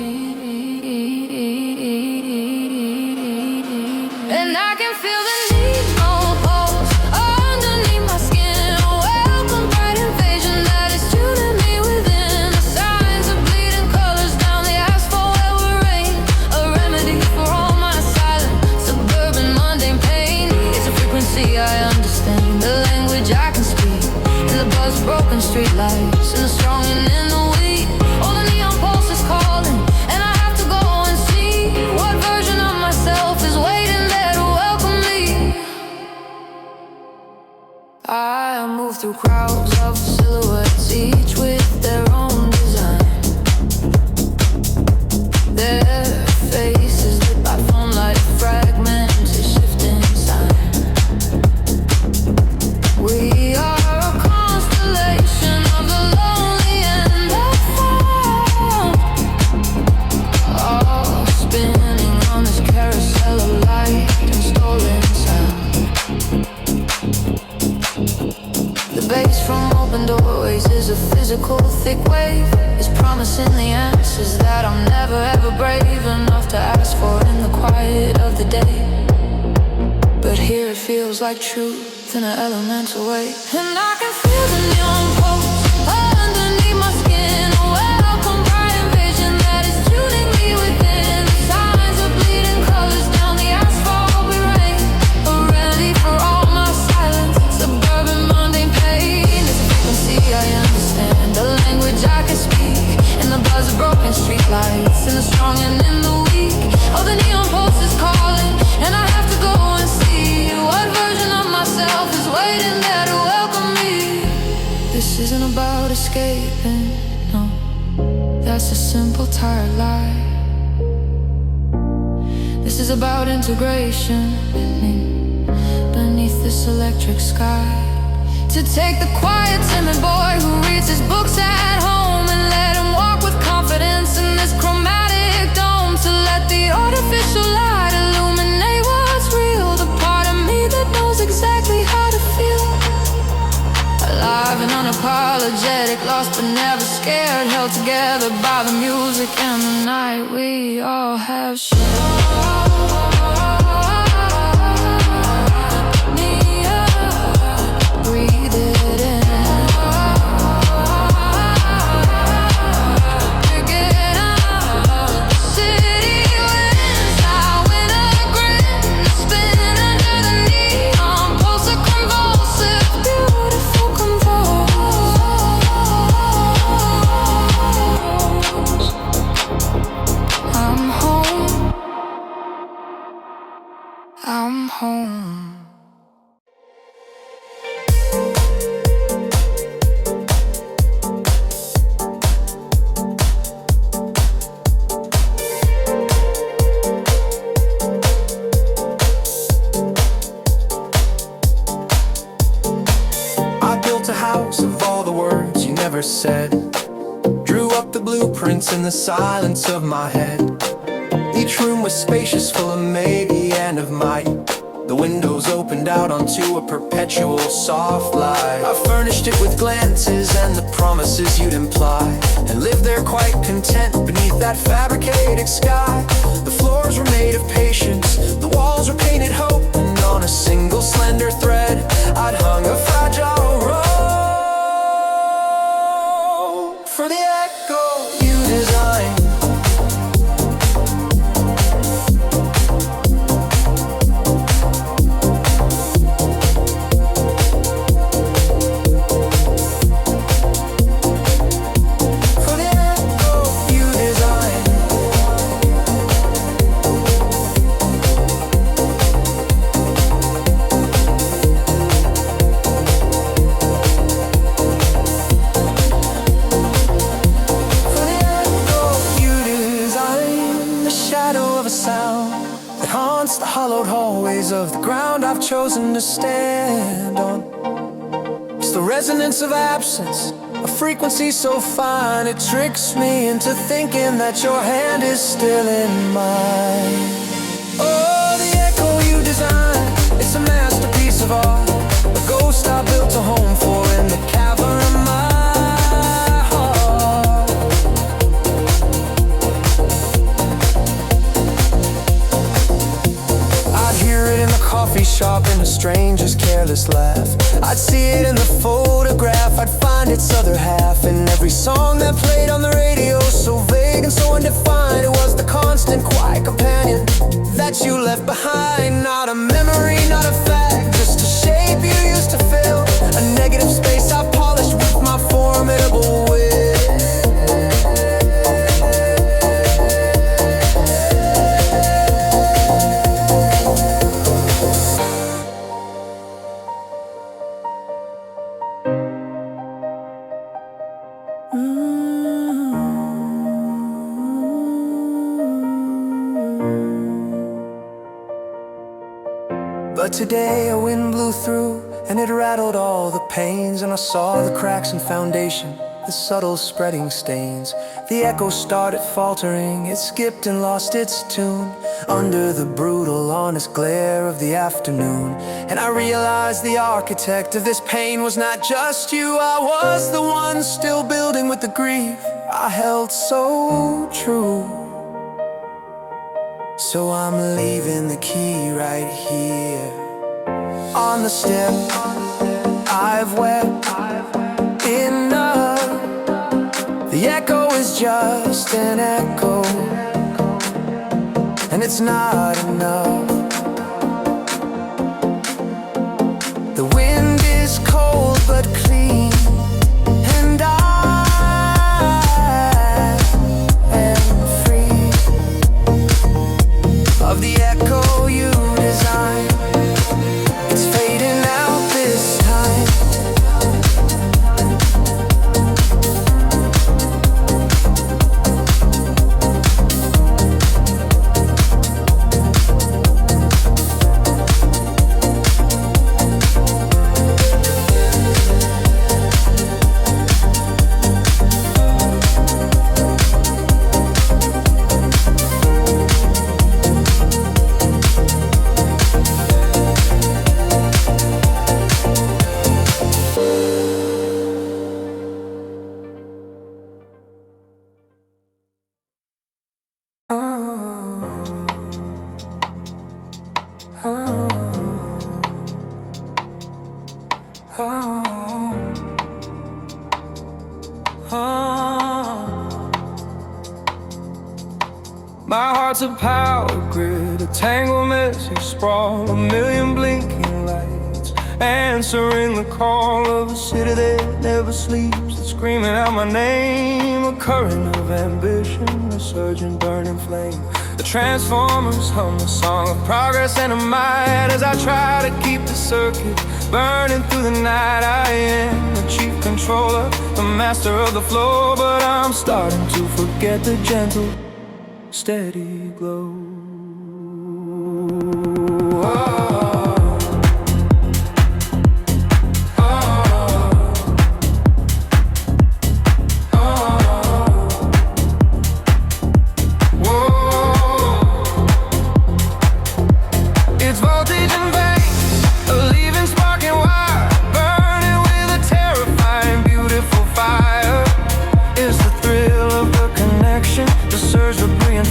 And I can feel the need, no pulse underneath my skin. A welcome bright invasion that is tuning me within. The signs of bleeding colors down the asphalt where we rain. A remedy for all my silent suburban mundane pain. It's a frequency I understand, the language I can speak. In the buzz of broken streetlights, in the strong and in the weak. All the neon pulse is calling, and I have to go and see what version of myself is waiting. I move through crowds of silhouettes, each with their own design. Their faces lit by phone light, fragmented, shifting sign. We are a constellation of the lonely and the found, all spinning on this carousel of light and stolen sound. The bass from open doorways is a physical thick wave. It's promising the answers that I'm never ever brave enough to ask for in the quiet of the day. But here it feels like truth in an elemental way. And I can feel the neon pulse underneath my skin. A welcome bright invasion that is tuning me within. The signs of bleeding colors down the asphalt we rain. A remedy for all my silence, suburban mundane pain. It's a frequency I understand, the language I can speak. In the buzz of broken streetlights, in the strong and in the weak. Oh, the neon pulse is calling, and I have to go and see what version of myself is waiting there to welcome me. This isn't about escaping, no, that's a simple tired lie. This is about integration beneath this electric sky. To take the quiet, timid boy who reads his books at home and let him walk with confidence in this chromatic dome. To let the artificial light illuminate what's real, the part of me that knows exactly how to feel. Alive and unapologetic, lost but never scared, held together by the music and the night we all have shared. I'm home. I built a house of all the words you never said. Drew up the blueprints in the silence of my head. Each room was spacious, full of maybe and of might. The windows opened out onto a perpetual soft light. I furnished it with glances and the promises you'd imply, and lived there quite content beneath that fabricated sky. The floors were made of patience, the walls were painted hope, and on a single slender thread I'd hung a fragile rope for the echo you designed. The hollowed hallways of the ground I've chosen to stand on. It's the resonance of absence A frequency so fine it tricks me into thinking that your hand is still in mine. Oh, the echo you designed, it's a masterpiece of art. A ghost I built a home for in the cavern of my heart. I'd hear it in the coffee shop, in a stranger's careless laugh. I'd see it in the photograph, I'd find its other half in every song that played on the radio. So vague and so undefined, it was the constant, quiet companion that you left behind. Not a memory, not a fact, just a shape you used to fill. A negative space I polished with my formidable will. But today a wind blew through and it rattled all the panes, and I saw the cracks in foundation, the subtle spreading stains. The echo started faltering, it skipped and lost its tune under the brutal, honest glare of the afternoon. And I realized the architect of this pain was not just you. I was the one still building with the grief I held so true. So I'm leaving the key right here on the step I've wept enough. The echo is just an echo, and it's not enough. The wind is cold but clean, and I am free of the echo you designed. It's fading out this time. My heart's a power grid, a tangled messy sprawl, a million blinking lights, answering the call of a city that never sleeps. It's screaming out my name, a current of ambition, a surging burning flame. The transformers hum a song of progress and of might as I try to keep the circuit burning through the night. I am the chief controller, the master of the flow, but I'm starting to forget the gentle, steady glow.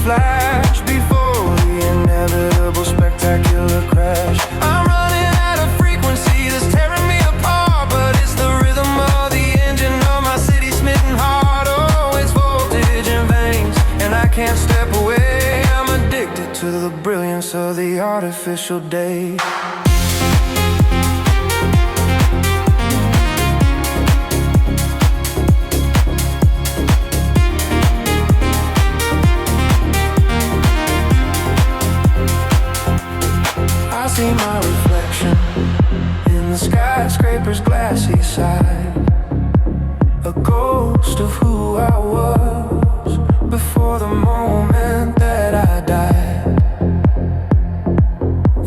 Flash before the inevitable spectacular crash. I'm running at a frequency that's tearing me apart, but it's the rhythm of the engine of my city smitten heart. Oh, it's voltage in veins, and I can't step away. I'm addicted to the brilliance of the artificial day. I see my reflection in the skyscraper's glassy side, a ghost of who I was before the moment that I died,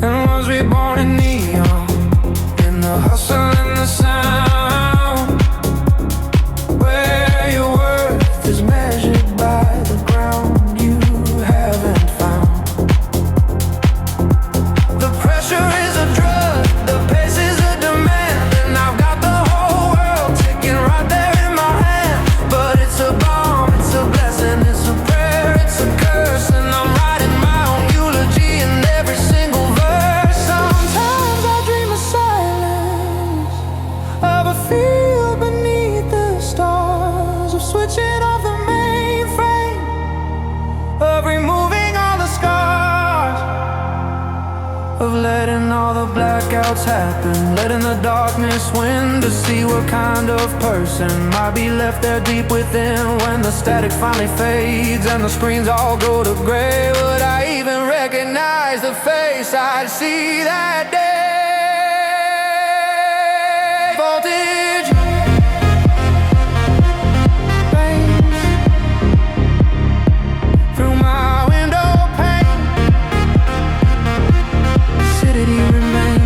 and was reborn in neon, in the hustle and the sound. how the blackouts happen, letting the darkness win to see what kind of person might be left there deep within. When the static finally fades and the screens all go to gray, would I even recognize the face I'd see that day? Voltage rains through my window pane. Acidity remains.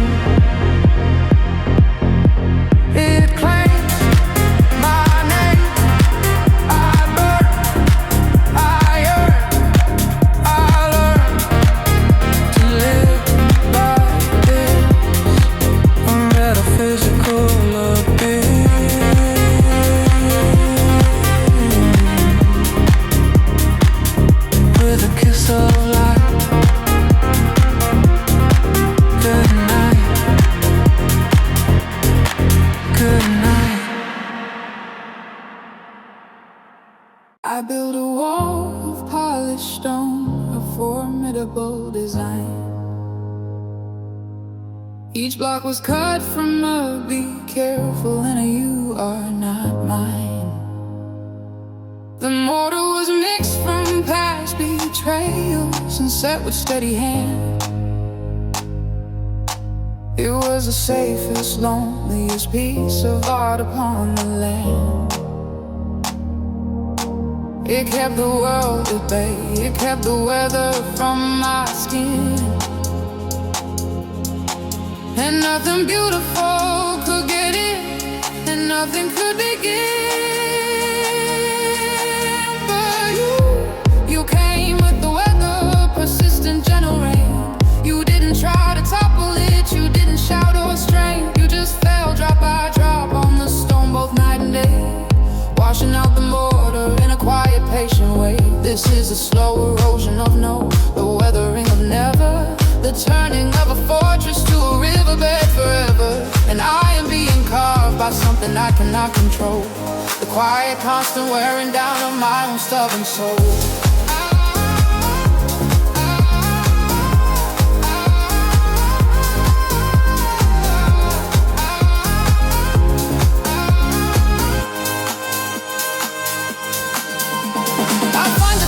It claims my name. I burn, I yearn, I learn to live like this. A metaphysical abyss with a kiss of light. Good night, good night. I built a wall of polished stone, a formidable design. Each block was cut from a be careful and a you are not mine. The mortar was mixed from past betrayals and set with steady hand. It was the safest, loneliest piece of art upon the land. It kept the world at bay, it kept the weather from my skin. And nothing beautiful could get in, and nothing could begin. But you came with the weather, persistent, gentle rain. You didn't try to topple it, you didn't shout or strain. You just fell drop by drop on the stone, both night and day, washing out the mortar in a quiet, patient way. This is the slow erosion of no, the weathering of never, the turning of a fortress to a riverbed forever. And I am being carved by something I cannot control, the quiet, constant wearing down of my own stubborn soul.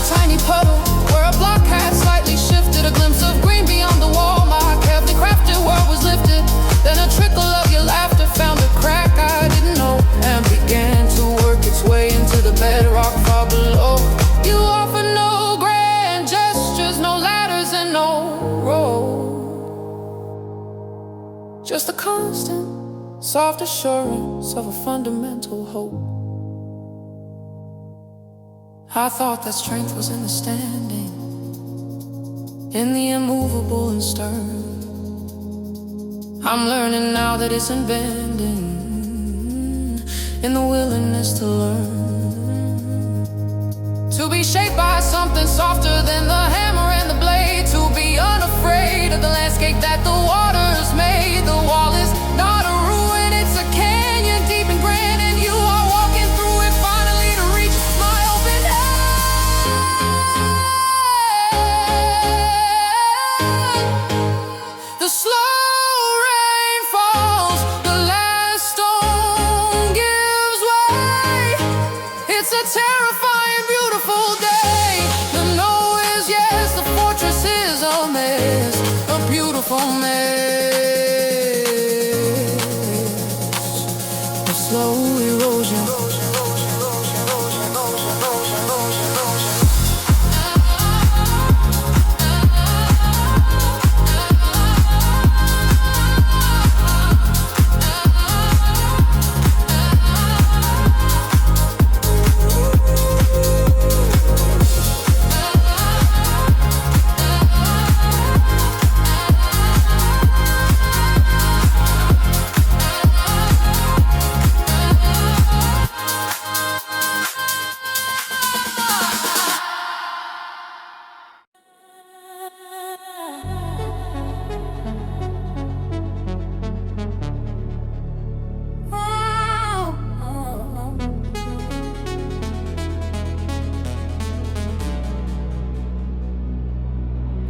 Tiny puddle where a block had slightly shifted, a glimpse of green beyond the wall. My carefully crafted world was lifted. Then a trickle of your laughter found a crack I didn't know and began to work its way into the bedrock far below. You offer no grand gestures, no ladders and no road, just a constant, soft assurance of a fundamental hope. I thought that strength was in the standing, in the immovable and stern. I'm learning now that it's in bending, in the willingness to learn, to be shaped by something softer than the hammer and the blade, to be unafraid of the landscape that the waters made. The wall is not a ruin, it's a canyon deep and grand, and you are walking through it finally to reach my open hand. The slow rain falls, the last stone gives way. It's a terrifying, beautiful day. The no is yes, the fortress is a mess, a beautiful mess. A slow erosion.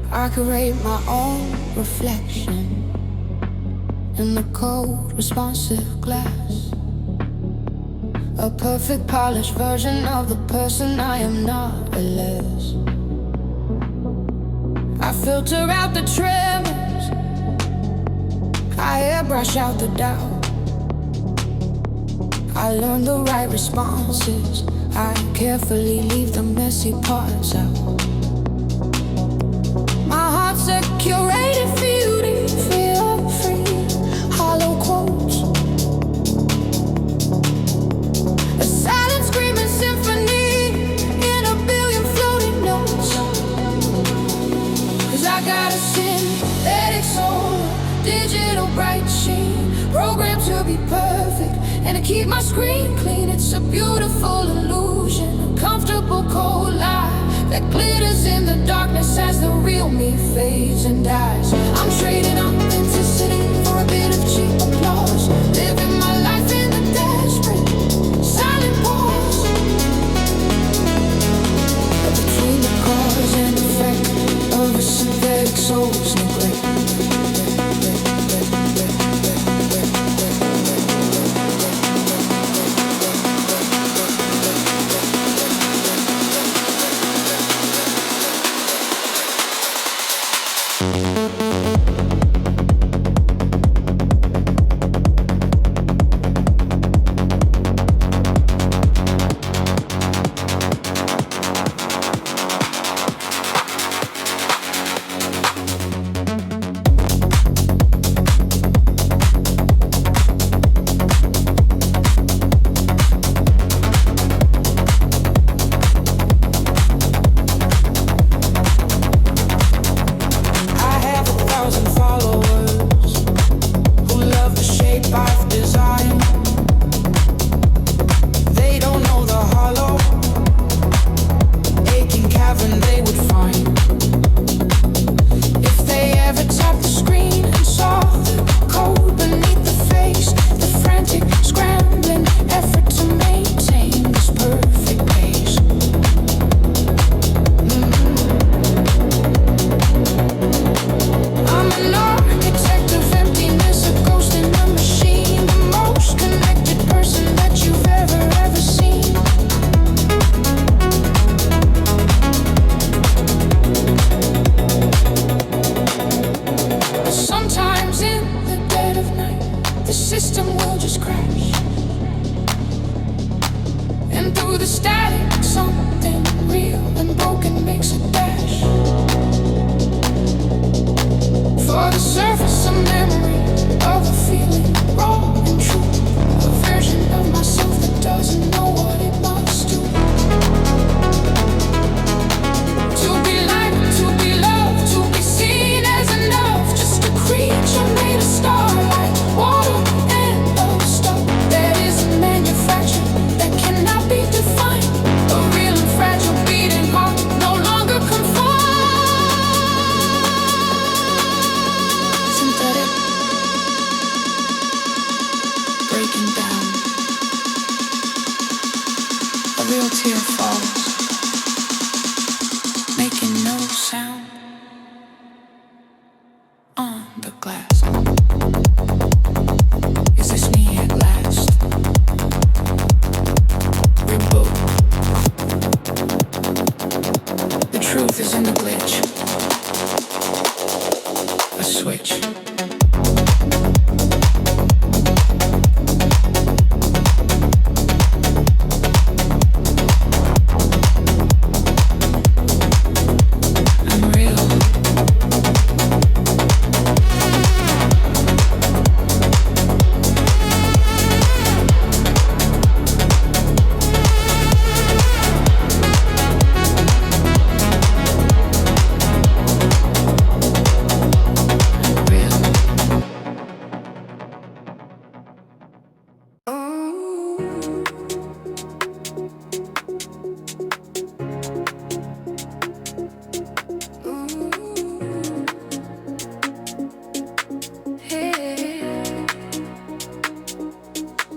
I create my own reflection in the cold, responsive glass. A perfect polished version of the person I am not or less. I filter out the tremors, I airbrush out the doubt. I learn the right responses, I carefully leave the messy parts out. My heart's a curated beauty, fear-free, hollow quotes. A silent screaming symphony in a billion floating notes. 'Cause I got a synthetic soul, digital bright sheen, programmed to be perfect and to keep my screen clean. It's a beautiful illusion, a comfortable cold lie that glitters in the darkness as the real me fades and dies. I'm trading authenticity for a bit of cheap applause, living my life in the desperate silent pause between the cause and effect of a synthetic soul's neglect.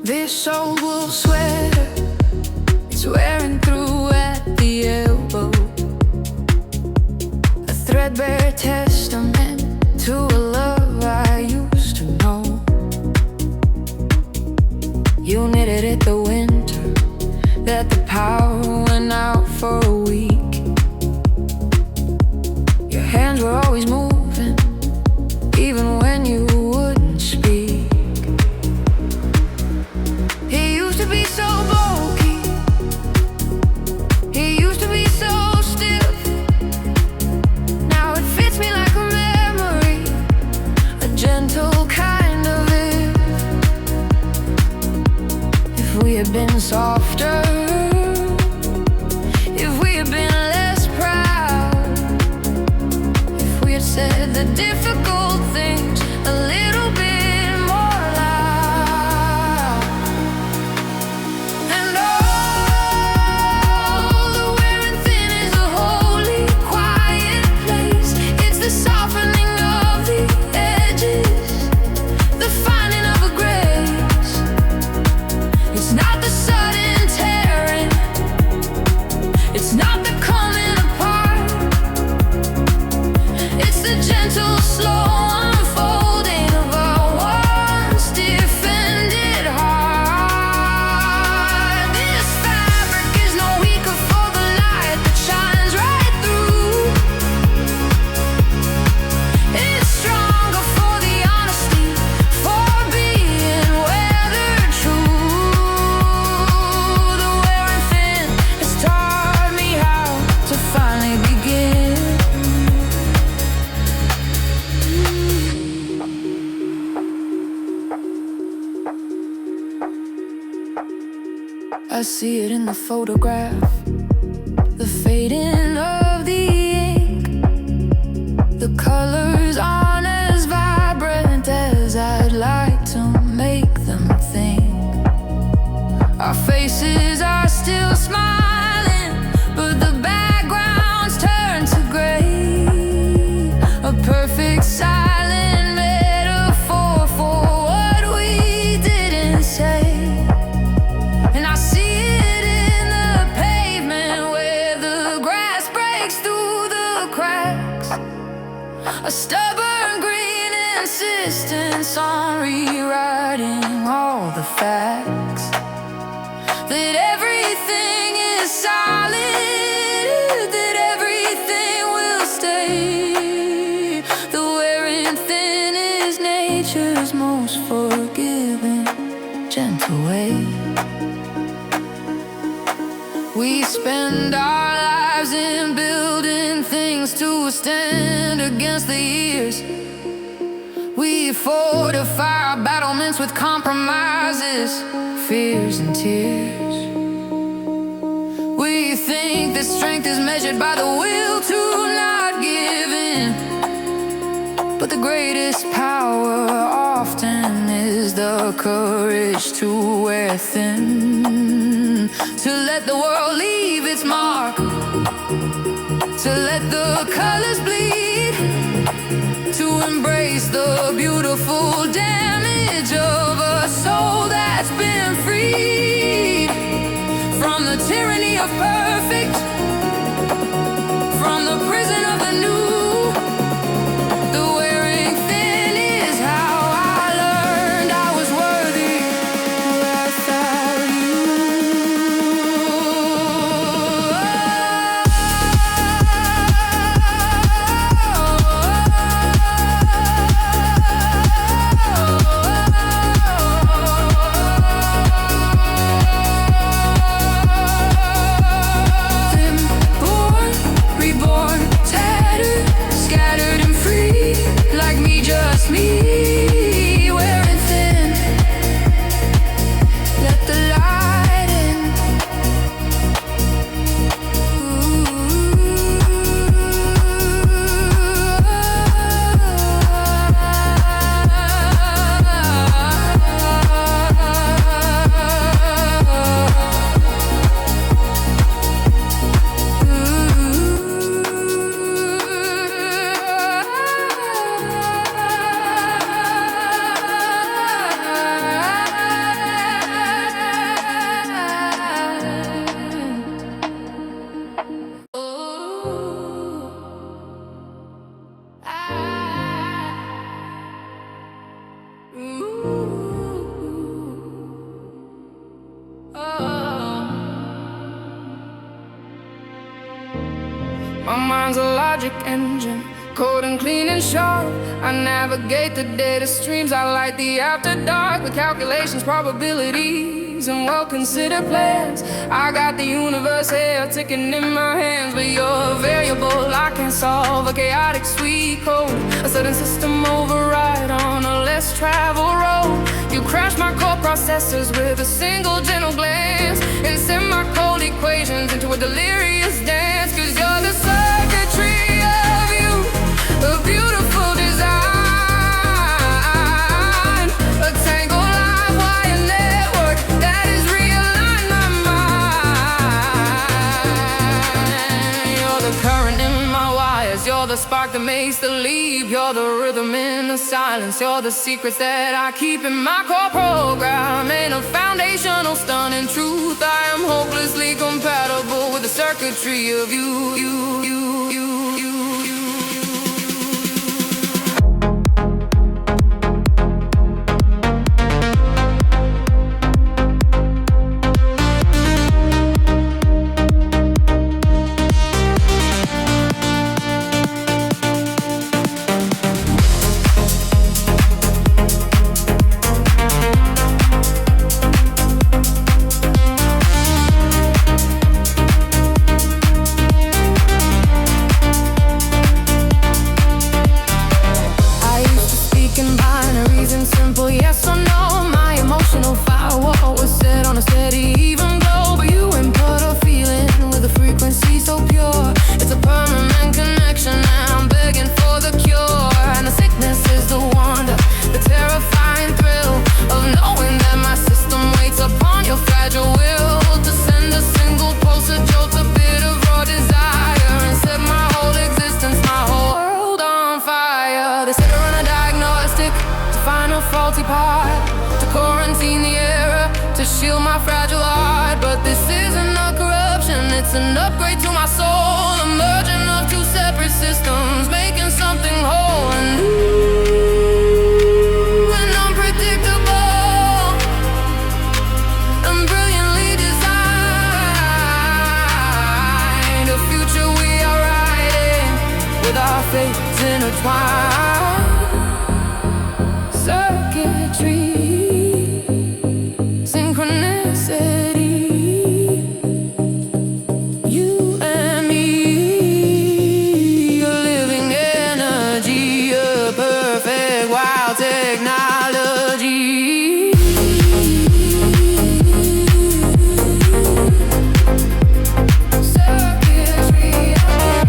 This old wool sweater, it's wearing through at the elbow. A threadbare testament to a love I used to know. it the winter that the power went out for a week. Your hands were always moving, even when you wouldn't speak. He used to be so bulky, he used to be so stiff. Now it fits me like a memory, a gentle kind of if we had been softer, if we had been less proud, if we had said the difficult things a little bit more loud. And all the wearing thin is a holy quiet place. It's the softening of the edges, the finding of a grace. It's not the sudden tearing, it's not the coming apart. It's the gentle, slow unfolding of our once defended heart. This fabric is no weaker for the light that shines right through. It's stronger for the honesty, for being weathered true. The wearing thin has taught me how to finally begin. I see it in the photograph, the fading of the ink. The colors aren't as vibrant as I'd like to make them think. Our faces are still smiling, but the background's turned to gray. A perfect silent metaphor for what we didn't say. And I see it in the pavement where the grass breaks through the cracks. A stubborn green insistence on rewriting all the facts. That everything is solid, that everything will stay. The wearing thin is nature's most forgiving, gentle way. We spend our lives in building things to stand against the years. We fortify our battlements with compromises, fears and tears. We think that strength is measured by the will to not give in, but the greatest power often is the courage to wear thin. To let the world leave its mark, to let the colors bleed, to embrace the beautiful damage of a soul that's been freed from the tyranny of perfect, from the prison of the new. The wearing thin is how I learned I was worthy without you. There mind's a logic engine, cold and clean and sharp. I navigate the data streams, I light the after dark with calculations, probabilities, and well-considered plans. I got the universe here ticking in my hands, but you're a variable I can't solve, a chaotic sweet code, a sudden system override on a less traveled road. You crash my core processors with a single gentle glance and send my cold equations into a delirious dance. Cause you're the circuitry of you, a beautiful design, a tangled live wire network that has realigned my mind. You're the current in my wires, you're the spark that makes the leap, you're the rhythm in the silence, you're the secrets that I keep in my core program. And a foundational stunning truth, I am hopelessly compatible with the circuitry of you, you, you, you, you, you. Yes or no, my emotional firewall was set on a steady even glow. But you input a feeling with a frequency so pure. It's a permanent connection and I'm begging for the cure. And the sickness is the wonder, the terrifying thrill of knowing that my system waits upon your fragile will to send a single pulse, a jolt, a bit of raw desire, and set my whole existence, my whole world on fire. They say to run a diagnostic, find a faulty part, to quarantine the error, to shield my fragile heart. But this isn't a corruption, it's an upgrade to my soul, a merging of two separate systems, making something whole and new and unpredictable and brilliantly designed. A future we are writing with our fates intertwined. Circuitry, synchronicity, you and me, a living energy, a perfect wild technology. Circuitry, it's true.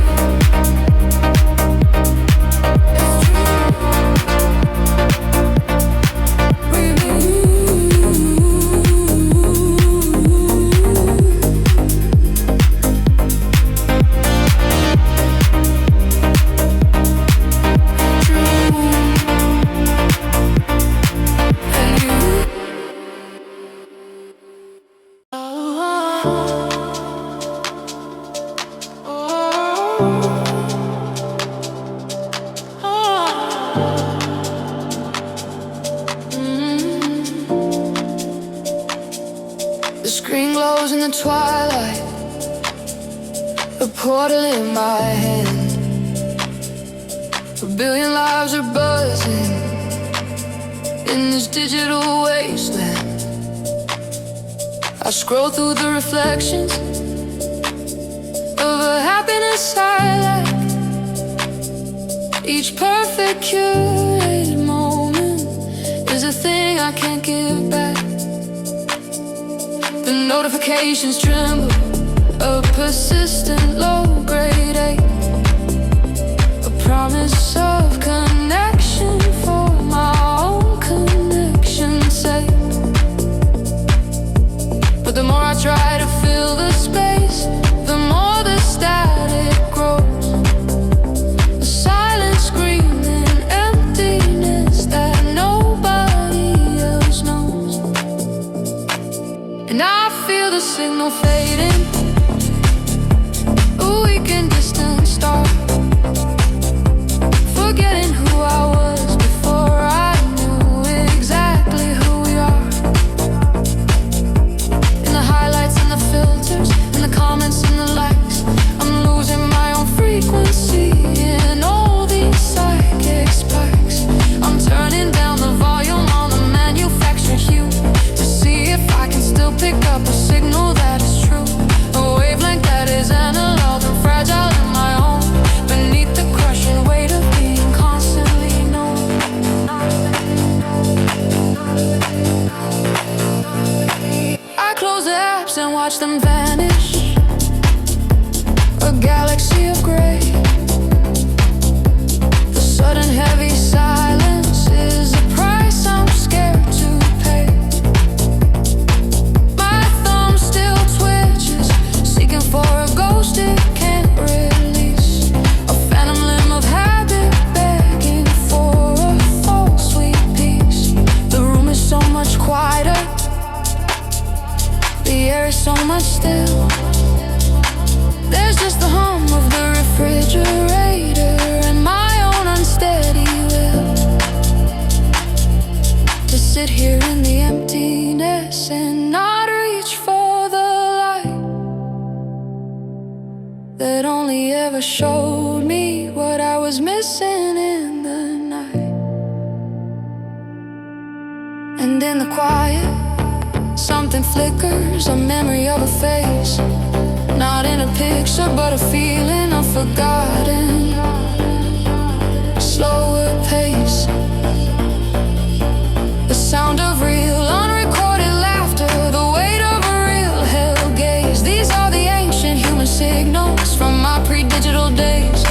The screen glows in the twilight, a portal in my hand. A billion lives are buzzing in this digital wasteland. I scroll through the reflections of a happiness I lack. Each perfect curated moment is a thing I can't give back. The notifications tremble, a persistent low-grade ache, a promise of connection for my own connection's sake. But the more I try to fill the space, the more the static grows. The silent screaming emptiness that nobody else knows. And I feel the signal fading, a weakened distance them vanish. A galaxy of gray. The sudden heavy silence is a price I'm scared to pay. My thumb still twitches, seeking for a ghost it can't release. A phantom limb of habit begging for a false sweet peace. The room is so much quieter, the air is so much still. There's just the hum of the refrigerator and my own unsteady will to sit here in the emptiness and not reach for the light that only ever showed me what I was missing in the night. And in the quiet, something flickers, a memory of a face. Not in a picture, but a feeling I've forgotten. Slower pace, the sound of real, unrecorded laughter, the weight of a real hell gaze. These are the ancient human signals from my pre-digital days.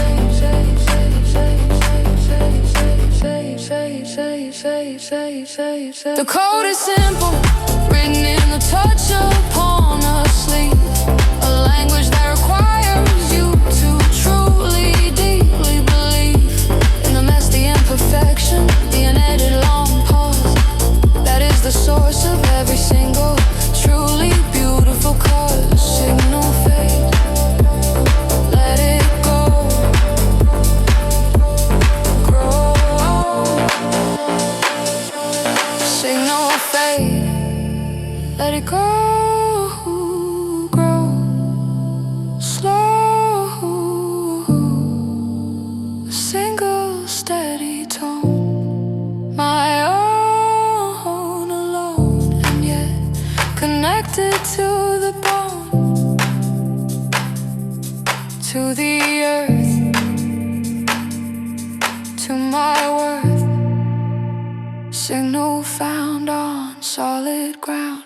The code is simple, written in the touch upon a sleeve. A language that requires you to truly, deeply believe in the mess, the imperfection, the unedited long pause. That is the source of every single truly beautiful cause. Signal fade, let it go, grow. Signal fade, let it go. To the bone, to the earth, to my worth. Signal found on solid ground.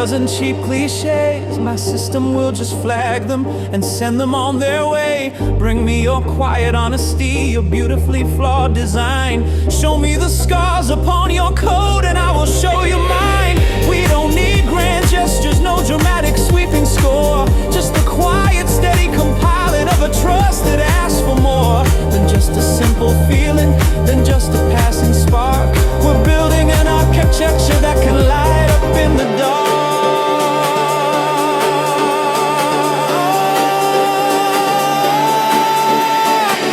dozen cheap cliches. My system will just flag them and send them on their way. Bring me your quiet honesty, your beautifully flawed design. Show me the scars upon your coat and I will show you mine. We don't need grand gestures, no dramatic sweeping score. Just the quiet, steady compiling of a trust that asks for more than just a simple feeling, than just a passing spark. We're building an architecture that can light up in the dark.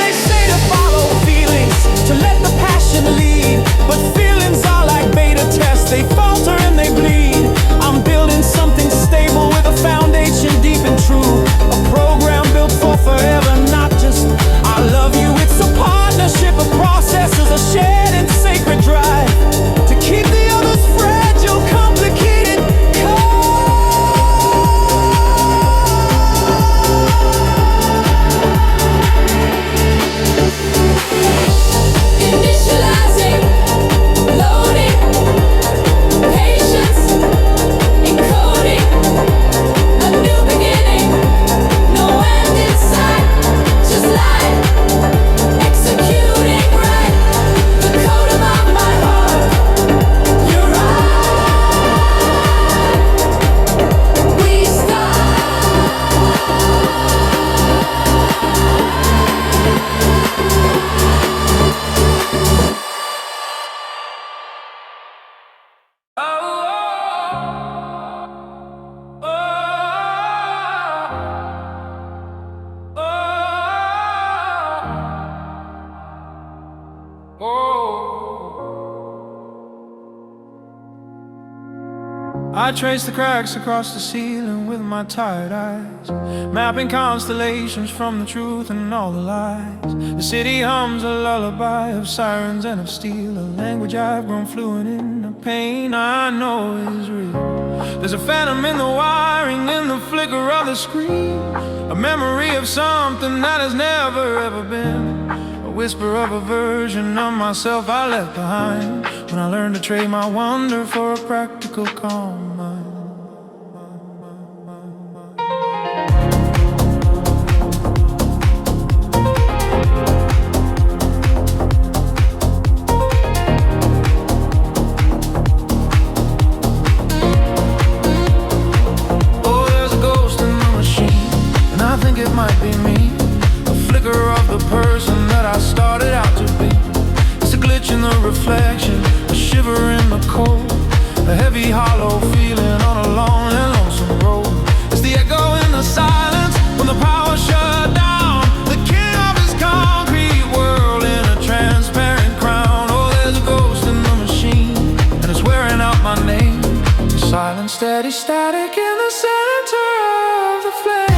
They say to follow feelings, to let the passion lead, but feelings are like beta tests, they falter and they bleed. I'm building something stable with a foundation deep and true, a program built for forever, not just I love you. It's a partnership of processes, a shared and sacred drive to keep the others fragile, complicated, Initializing, loading, patience, encoding, a new beginning, no end in sight, just light, executing right, the code of my heart, you're right, we start. I trace the cracks across the ceiling with my tired eyes, mapping constellations from the truth and all the lies. The city hums a lullaby of sirens and of steel, a language I've grown fluent in, a pain I know is real. There's a phantom in the wiring, in the flicker of the screen, a memory of something that has never ever been, a whisper of a version of myself I left behind when I learned to trade my wonder for a practical calm mind. Oh, there's a ghost in the machine, and I think it might be me, a flicker of the person that I started out to be. It's a glitch in the reflection, a shiver in the cold, a heavy hollow feeling on a long and lonesome road. It's the echo in the silence when the power shut down, the king of his concrete world in a transparent crown. Oh, there's a ghost in the machine, and it's wearing out my name. The silent, steady static in the center of the flame.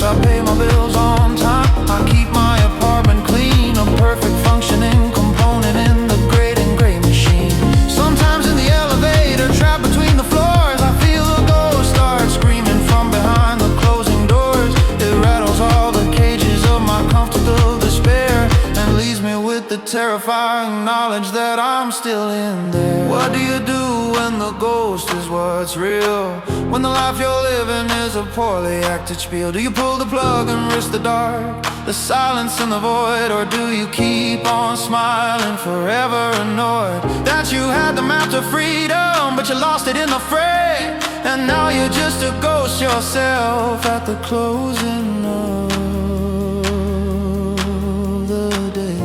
I pay my bills on time, I keep my apartment clean, a perfect functioning component in the great and gray machine. Sometimes in the elevator, trapped between the floors, I feel a ghost start screaming from behind the closing doors. It rattles all the cages of my comfortable despair and leaves me with the terrifying knowledge that I'm still in there. What do you do when the ghost is what's real? When the life you're living is a poorly acted spiel? Do you pull the plug and risk the dark, the silence and the void? Or do you keep on smiling, forever annoyed that you had the map to freedom, but you lost it in the fray? And now you're just a ghost yourself at the closing of the day.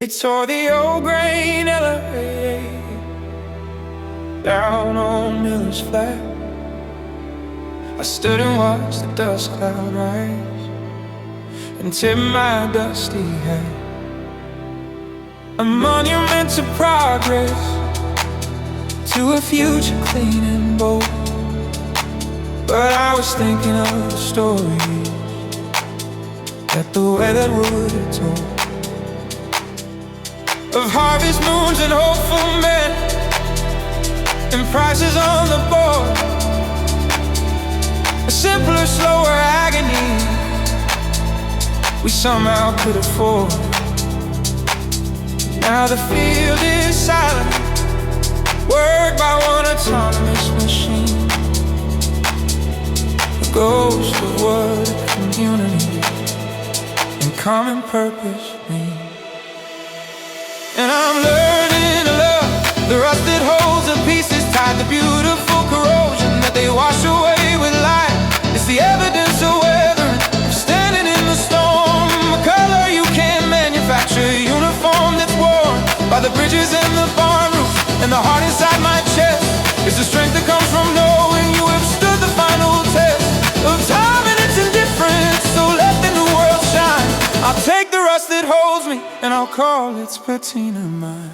They tore the old grain LA down on Miller's Flat. I stood and watched the dust cloud rise and tip my dusty hat. A monument to progress, to a future clean and bold. But I was thinking of the stories that the weather would have told, of harvest moons and hopeful men, and prices on the board. A simpler, slower agony we somehow could afford. Now the field is silent, worked by one autonomous machine. A ghost of what community and common purpose mean. And I'm learning to love the rusted holes and pieces tied to beautiful corrosion that they wash away with light. It's the evidence of weathering, of standing in the storm. A color you can't manufacture, a uniform that's worn by the bridges and the barn roofs. And the heart inside my chest is the strength that comes from knowing you have stood the final test of time and its indifference. So let the new world shine. I'll take the rust that holds me and I'll call its patina mine.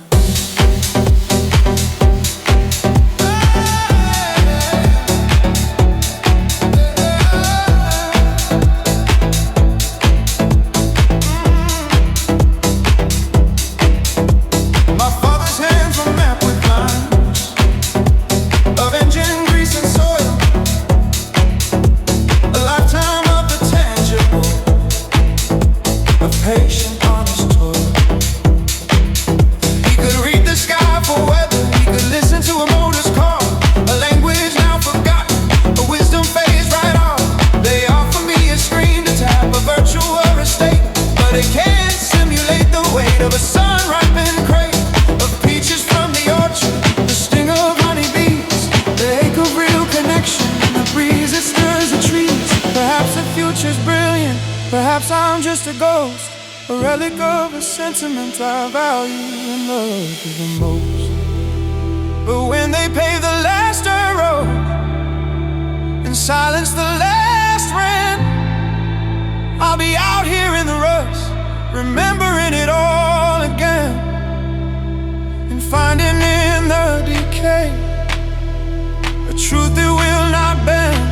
Perhaps I'm just a ghost, a relic of a sentiment I value and love the most. But when they pave the last dirt road and silence the last rant, I'll be out here in the rust, remembering it all again, and finding in the decay a truth that will not bend,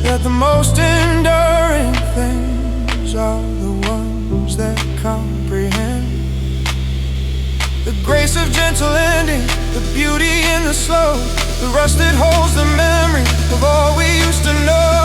that the most enduring things are the ones that comprehend the grace of gentle ending, the beauty in the slow, the rust that holds the memory of all we used to know.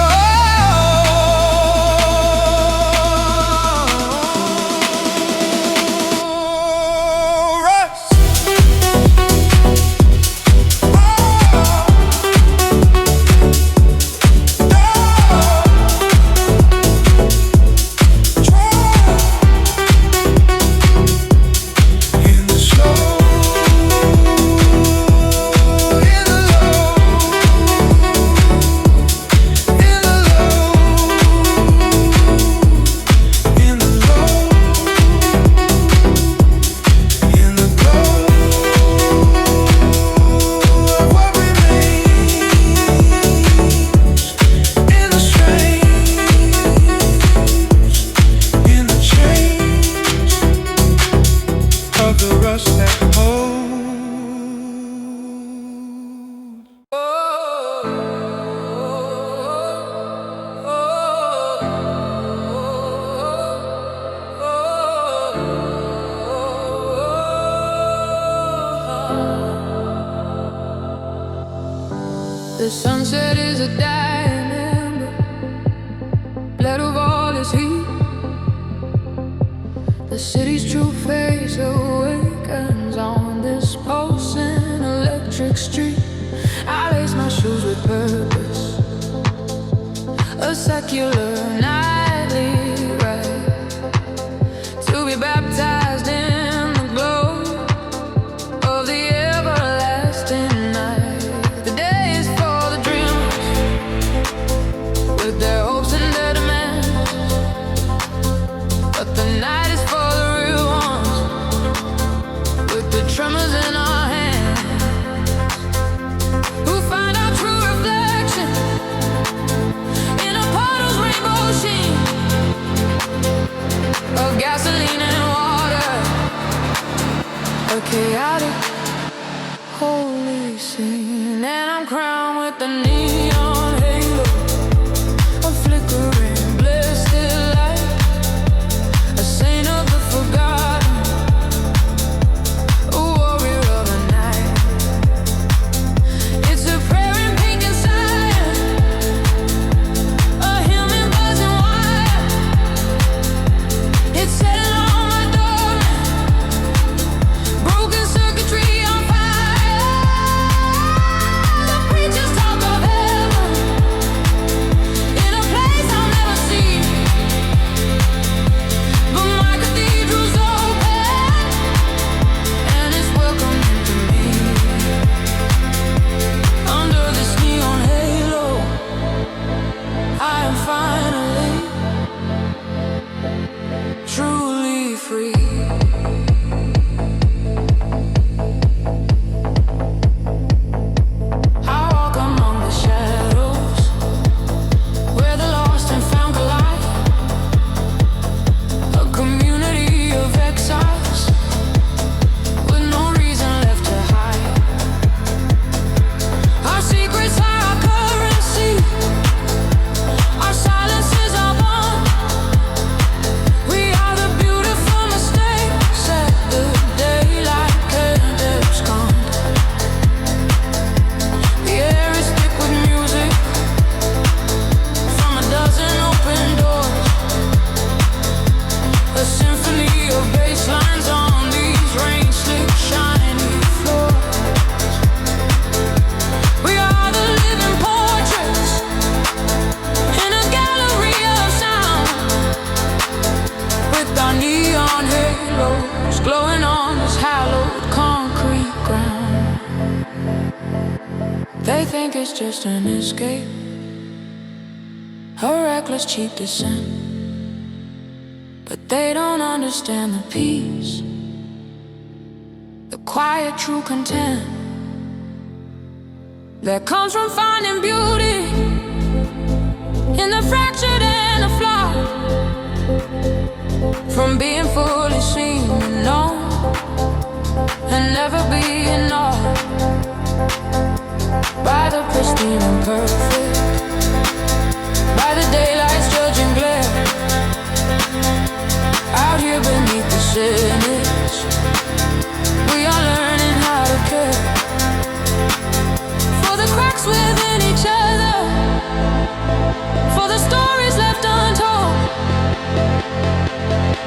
The sunset is a dying ember, bled of all its heat. The city's true face awakens on this pulsing electric street. I lace my shoes with purpose, a secular nightly rite, to be baptized in the glow of the everlasting night. The day is for the dreamers with their hopes and their demands, but the night is for the real ones. chaotic, holy scene. And I'm crowned with the neon halo, a flickering, blessed light, a saint of the forgotten, a warrior of the night. It's a prayer in pink and cyan, a hymn in buzzing wire. It's setting on my door, broken circuitry on fire. The preachers talk of heaven in a place I'll never see, but my cathedral's open and it's welcoming to me. Under this neon halo, I am finally truly free. I walk among the shadows where the lost and found collide, a community of exiles with no reason left to hide. Our secrets are our currency, our silence is our bond. We are the beautiful mistakes at the daylight cadence gone. The air is thick with music from a dozen open doors, a symphony of bass lines on these rain-slick, shiny floors. We are the living portraits in a gallery of sound, with our neon halos glowing on this hallowed concrete ground. They think it's just an escape, a reckless cheap descent, but they don't understand the peace, the quiet true content that comes from finding beauty in the fractured and the flawed, from being fully seen and known and never being awed by the pristine and perfect, by the daylight's judging glare. Out here beneath the cynics, we are learning how to care for the cracks within each other, for the stories left untold.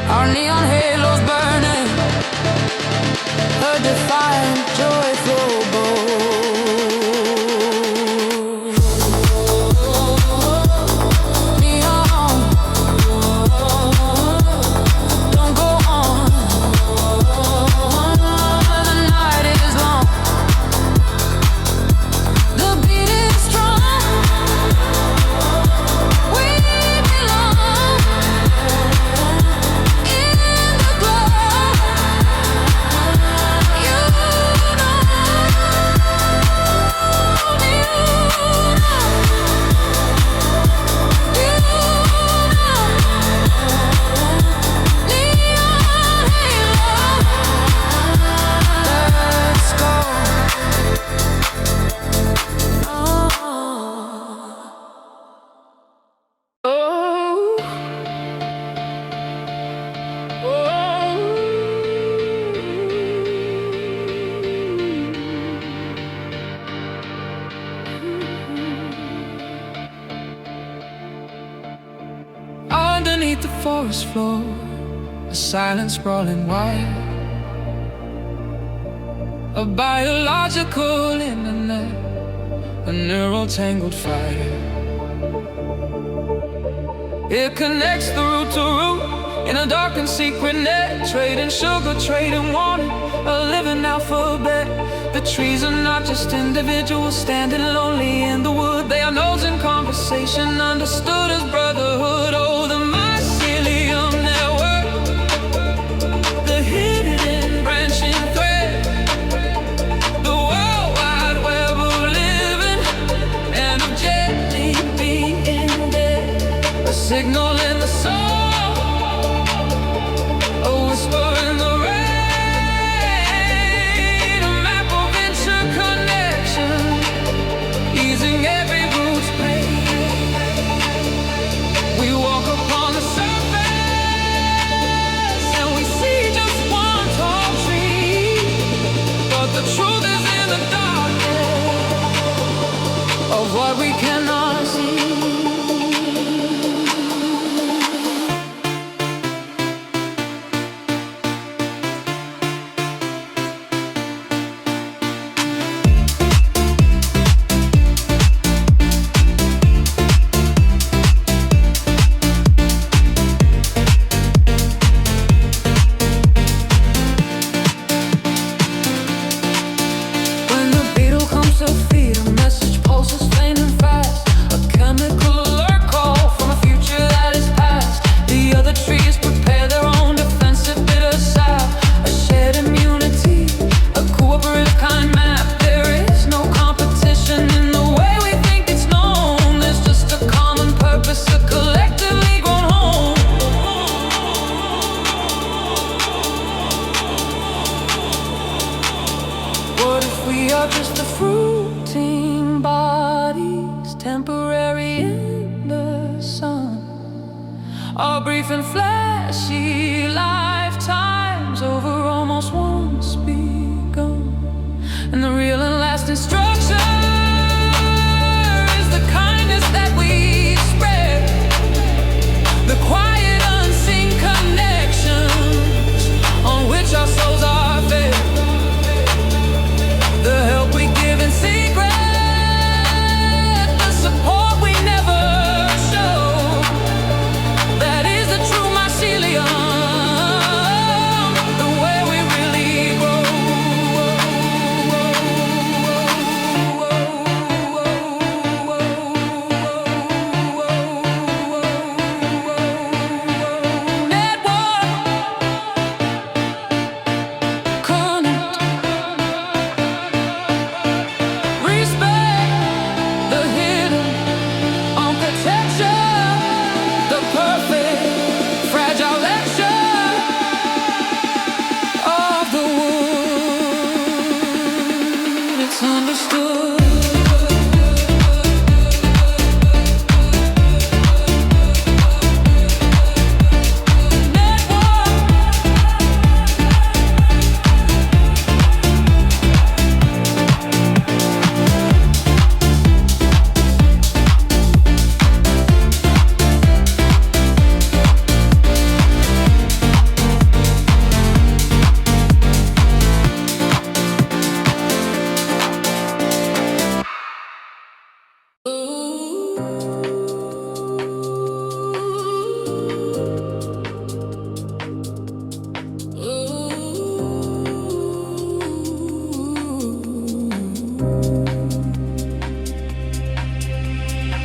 Our neon halos burning, a defiant, joyful bold. Neon, don't go on. The night is long, the beat is strong. We belong in the glow. You know, neon halo. Let's go. Underneath the forest floor, a silent sprawling wire, a biological internet, a neural tangled fire. It connects the root to root in a dark and secret net, trading sugar, trading water, a living alphabet. The trees are not just individuals standing lonely in the wood. They are nodes in conversation, understood as brotherhood. Oh, the mycelium network, the hidden branching thread, the world wide web of living and of gently being dead. A signal in the soul, a whisper in the rain. We are just the fruiting bodies, temporary in the sun. Our brief and flashy lifetimes over almost once begun. And the real and lasting structure is the kindness that we spread, the quiet unseen connections on which our souls are fed, the help we give in secret, the support we never show. That is the true mycelium, the way we really grow.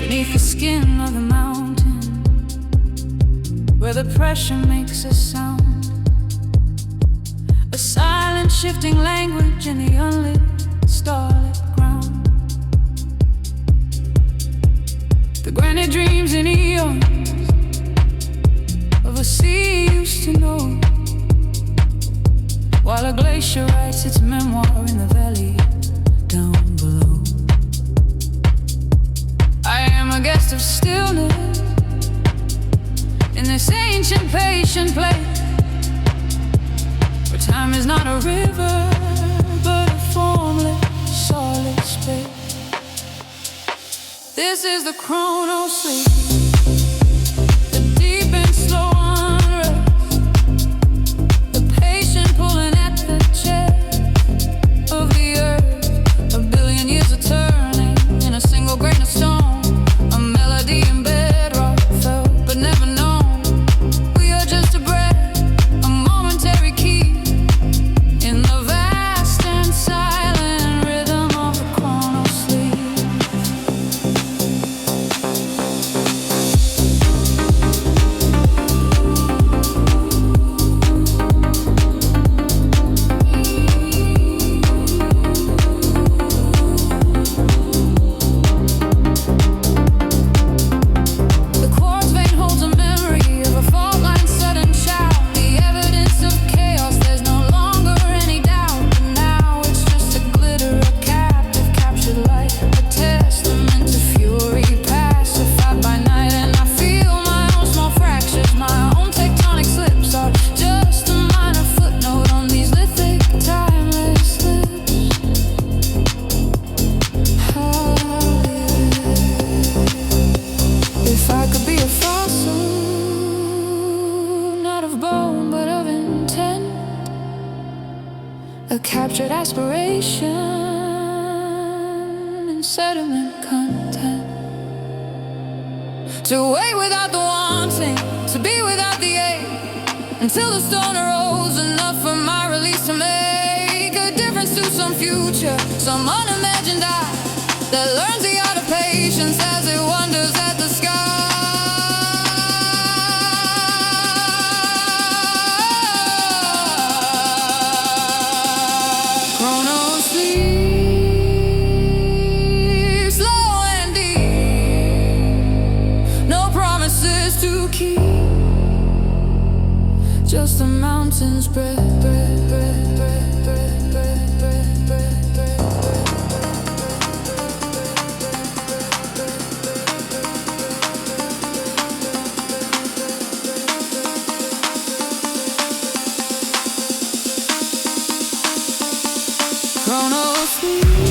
Beneath the skin of the mountain, where the pressure makes a sound, a silent shifting language in the unlit starlit ground. The granite dreams in eons of a sea you used to know, while a glacier writes its memoir in the valley down below. I am a guest of stillness in this ancient patient place, where time is not a river but a formless solid space. This is the chrono sleep, the deep and slow unrest, the patient pulling at the chest of the earth. A billion years of turning in a single grain of stone. In bedrock felt but never known. We are just a breath, a momentary key in the vast and silent rhythm of the chrono sleep. A captured aspiration and sediment content. To wait without the wanting, to be without the ache, until the stone arose enough for my release to make a difference to some future, some unimagined eye that learns the art of patience as it wonders at the sky. Just the mountains breath, breath, breath, breath, breath, breath, breath, breath, breath, breath. Chrono speed.